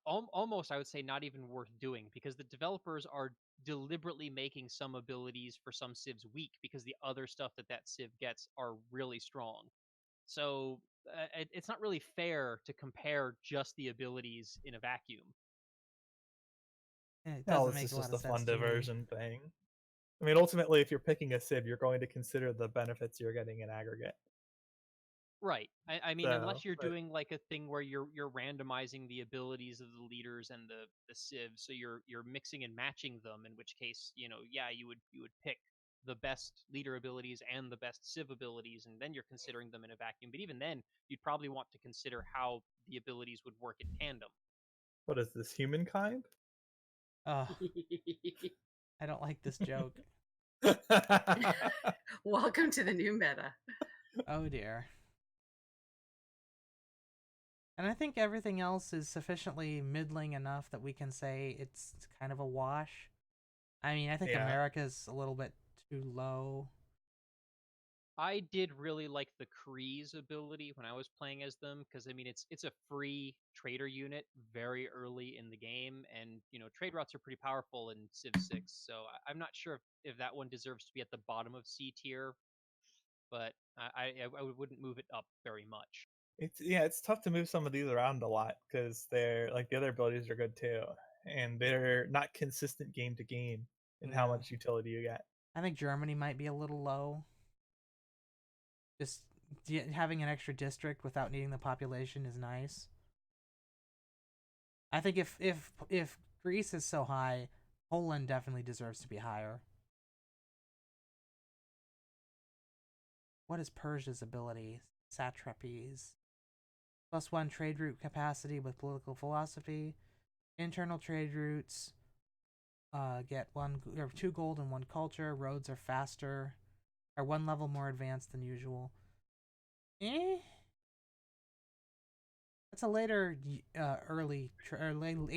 almost, I would say, not even worth doing, because the developers are deliberately making some abilities for some civs weak because the other stuff that civ gets are really strong. So it's not really fair to compare just the abilities in a vacuum. It No, doesn't this make is a lot just of a fun sense to me. diversion thing. I mean, ultimately, if you're picking a civ, you're going to consider the benefits you're getting in aggregate. Right. I mean, So, unless you're but doing like a thing where you're randomizing the abilities of the leaders and the civs, so you're mixing and matching them. In which case, yeah, you would pick the best leader abilities and the best civ abilities, and then you're considering them in a vacuum. But even then, you'd probably want to consider how the abilities would work in tandem. what is this, Humankind? Ugh, I don't like this joke. Welcome to the new meta. Oh dear. And I think everything else is sufficiently middling enough that we can say it's kind of a wash. I mean, I think Yeah. America's a little bit too low. I did really like the Kree's ability when I was playing as them, because I mean it's a free trader unit very early in the game, and trade routes are pretty powerful in Civ 6. So I'm not sure if that one deserves to be at the bottom of C tier, but I wouldn't move it up very much. It's tough to move some of these around a lot because they're like the other abilities are good too, and they're not consistent game to game in how Yeah. much utility you get. I think Germany might be a little low. Just having an extra district without needing the population is nice. I think if Greece is so high, Poland definitely deserves to be higher. What is Persia's ability? Satrapies. +1 trade route capacity with political philosophy. Internal trade routes get 2 gold and 1 culture. Roads are faster. Are 1 level more advanced than usual. That's a later, a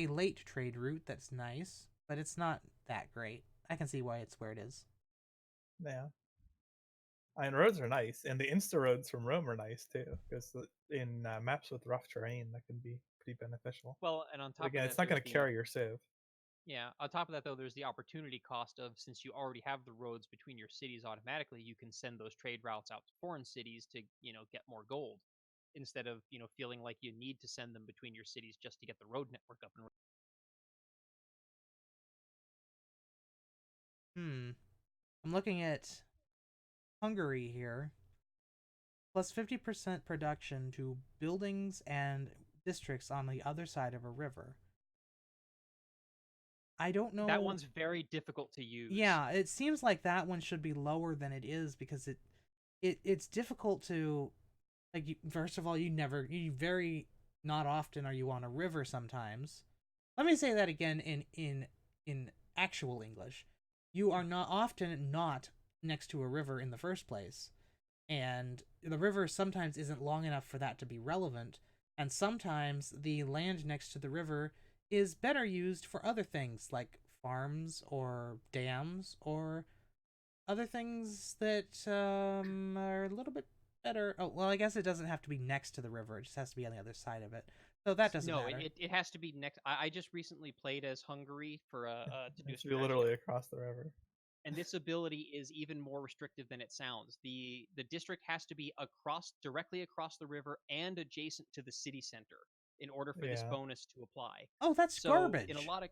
late trade route that's nice, but it's not that great. I can see why it's where it is. Yeah. I mean, roads are nice, and the insta roads from Rome are nice too, because in maps with rough terrain, that can be pretty beneficial. Well, and on But top again, of it's that, not going there's to carry your civ. Yeah. On top of that, though, there's the opportunity cost of, since you already have the roads between your cities automatically, you can send those trade routes out to foreign cities to, get more gold, instead of, feeling like you need to send them between your cities just to get the road network up and I'm looking at Hungary here. Plus 50% production to buildings and districts on the other side of a river. I don't know. That one's very difficult to use. Yeah, it seems like that one should be lower than it is because it's difficult to, like, first of all, you very not often are you on a river sometimes. Let me say that again in actual English. You are not often not next to a river in the first place. And the river sometimes isn't long enough for that to be relevant, and sometimes the land next to the river is better used for other things like farms or dams or other things that are a little bit better. Oh, well, I guess it doesn't have to be next to the river, it just has to be on the other side of it. So that doesn't No, matter. it has to be next. I just recently played as Hungary for to do It's strategy, literally across the river. and this ability is even more restrictive than it sounds. The district has to be directly across the river and adjacent to the city center in order for this Yeah. bonus to apply. Oh, that's So garbage. in a lot of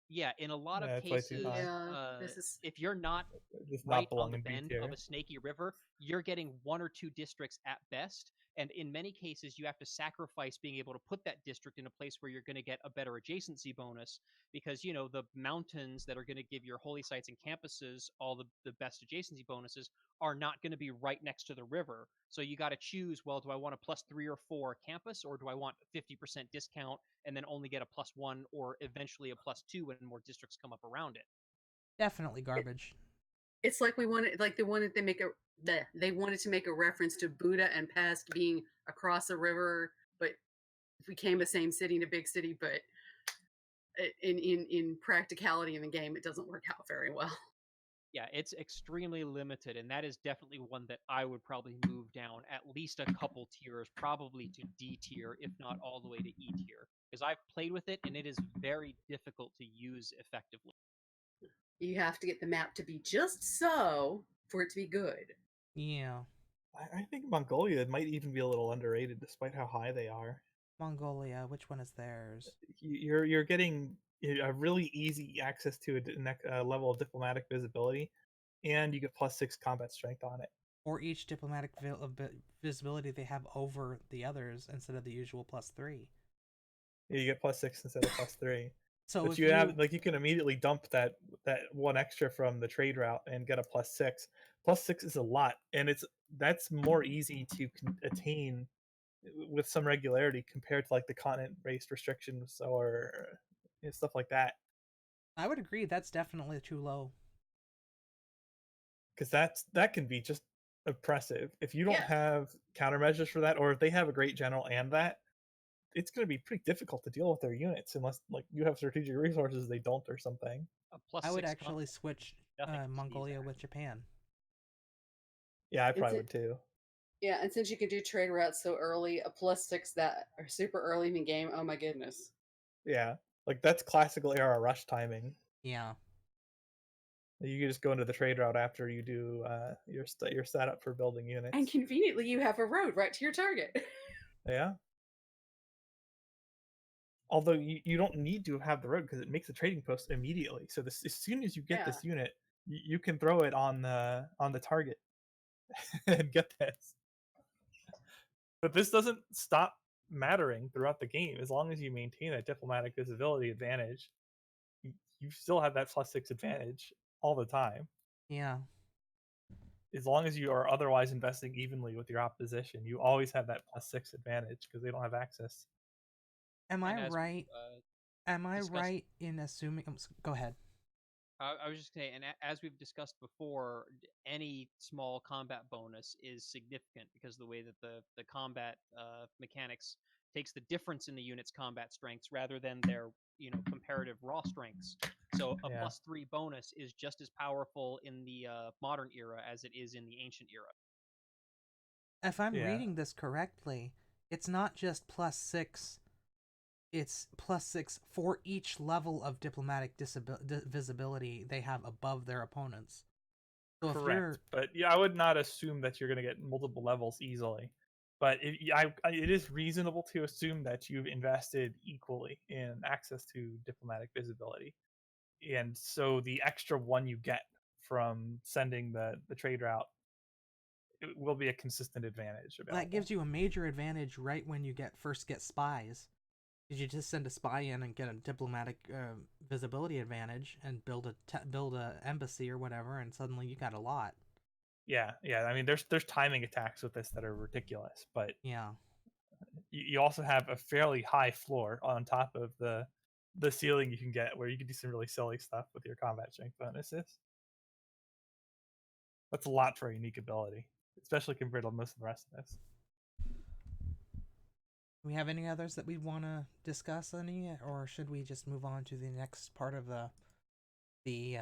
Yeah, it's way too cases, high. Yeah, this is if you're not It does right not belong on the in B bend tier. of a snaky river, you're getting 1 or 2 districts at best. And in many cases, you have to sacrifice being able to put that district in a place where you're going to get a better adjacency bonus, because, the mountains that are going to give your holy sites and campuses all the best adjacency bonuses are not going to be right next to the river. So you got to choose, well, do I want a +3 or 4 campus, or do I want a 50% discount and then only get a +1 or eventually a +2 when more districts come up around it? Definitely garbage. it's like they wanted to make a reference to Buddha and Pest being across a river, but it became the same city in a big city, but in practicality in the game, it doesn't work out very well. Yeah, it's extremely limited, and that is definitely one that I would probably move down at least a couple tiers, probably to D tier, if not all the way to E tier, because I've played with it and it is very difficult to use effectively. You have to get the map to be just so for it to be good. Yeah. I think Mongolia might even be a little underrated, despite how high they are. Mongolia, which one is theirs? You're getting a really easy access to a level of diplomatic visibility, and you get +6 combat strength on it. Or each diplomatic visibility they have over the others instead of the usual +3. Yeah, you get +6 instead of +3. So But if you have, like, you can immediately dump that one extra from the trade route and get a +6. +6 is a lot, and that's more easy to attain with some regularity compared to like the continent-based restrictions or stuff like that. I would agree that's definitely too low. Because that can be just oppressive if you don't Yeah. have countermeasures for that, or if they have a great general and that, it's going to be pretty difficult to deal with their units unless, like, you have strategic resources they don't or something. A +6 I would actually switch nothing to sneeze Mongolia at. with Japan. Yeah, I It's probably a- would too. Yeah, and since you can do trade routes so early, a +6 that are super early in the game, oh my goodness. Yeah, like that's classical era rush timing. Yeah. You can just go into the trade route after you do your setup for building units. And conveniently, you have a road right to your target. Yeah. Although you don't need to have the road because it makes a trading post immediately. So as soon as you get this unit, you can throw it on the target and get this. But this doesn't stop mattering throughout the game. As long as you maintain that diplomatic visibility advantage, you still have that +6 advantage all the time. Yeah. As long as you are otherwise investing evenly with your opposition, you always have that +6 advantage because they don't have access. Am And I as right? Am I discussed- right in assuming? Go ahead. I was just saying, and as we've discussed before, any small combat bonus is significant because of the way that the combat mechanics takes the difference in the unit's combat strengths rather than their comparative raw strengths. So a Yeah. +3 bonus is just as powerful in the modern era as it is in the ancient era. If I'm Yeah. reading this correctly, it's not just +6 it's +6 for each level of diplomatic visibility they have above their opponents. So Correct, but yeah, I would not assume that you're going to get multiple levels easily. But it is reasonable to assume that you've invested equally in access to diplomatic visibility, and so the extra one you get from sending the trade route, it will be a consistent advantage available. that gives you a major advantage right when you first get spies. Because you just send a spy in and get a diplomatic visibility advantage and build a embassy or whatever, and suddenly you got a lot. Yeah. I mean, there's timing attacks with this that are ridiculous, but yeah, you also have a fairly high floor on top of the ceiling you can get, where you can do some really silly stuff with your combat strength bonuses. That's a lot for a unique ability, especially compared to most of the rest of this. Do we have any others that we want to discuss, or should we just move on to the next part of the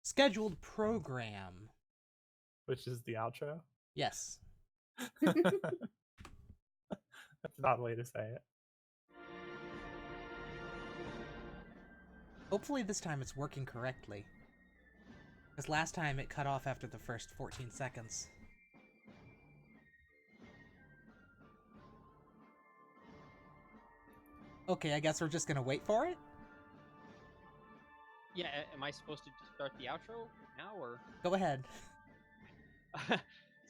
scheduled program? Which is the outro? Yes. That's an odd way to say it. Hopefully this time it's working correctly. Because last time it cut off after the first 14 seconds. Okay, I guess we're just gonna wait for it? Yeah, am I supposed to just start the outro now, or? Go ahead.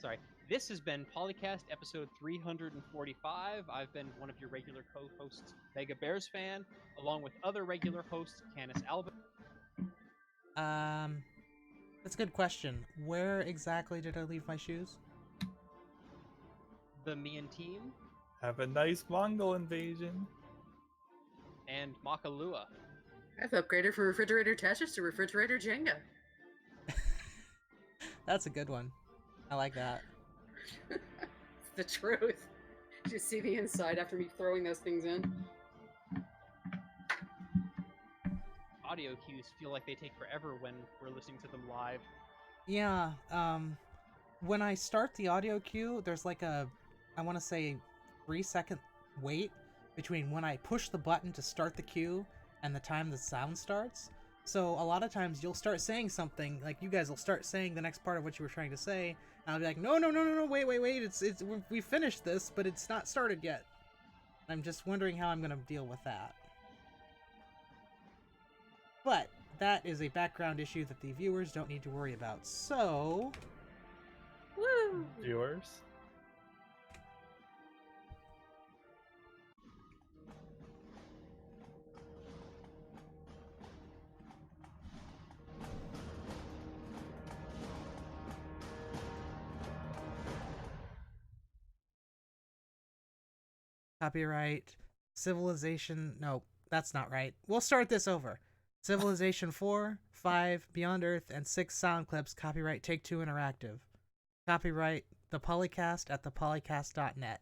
Sorry. This has been PolyCast episode 345. I've been one of your regular co-hosts, MegaBearsFan, along with other regular hosts, CanusAlbinus. That's a good question. Where exactly did I leave my shoes? TheMeInTeam, Have a nice Mongol invasion. and Makahlua. I've upgraded from refrigerator Tetris to refrigerator Jenga. That's a good one. I like that. It's the truth. Just see the inside after me throwing those things in. Audio cues feel like they take forever when we're listening to them live. Yeah, when I start the audio cue, there's like I want to say 3-second wait between when I push the button to start the cue and the time the sound starts. So a lot of times you'll start saying something, like you guys will start saying the next part of what you were trying to say, and I'll be like, no, wait, we finished this, but it's not started yet. I'm just wondering how I'm gonna deal with that. But that is a background issue that the viewers don't need to worry about. So, Woo! Viewers. copyright Civilization. No, that's not right. We'll start this over. Civilization 4, 5, Beyond Earth, and 6 sound clips. Copyright Take-Two Interactive. Copyright The PolyCast at thepolycast.net.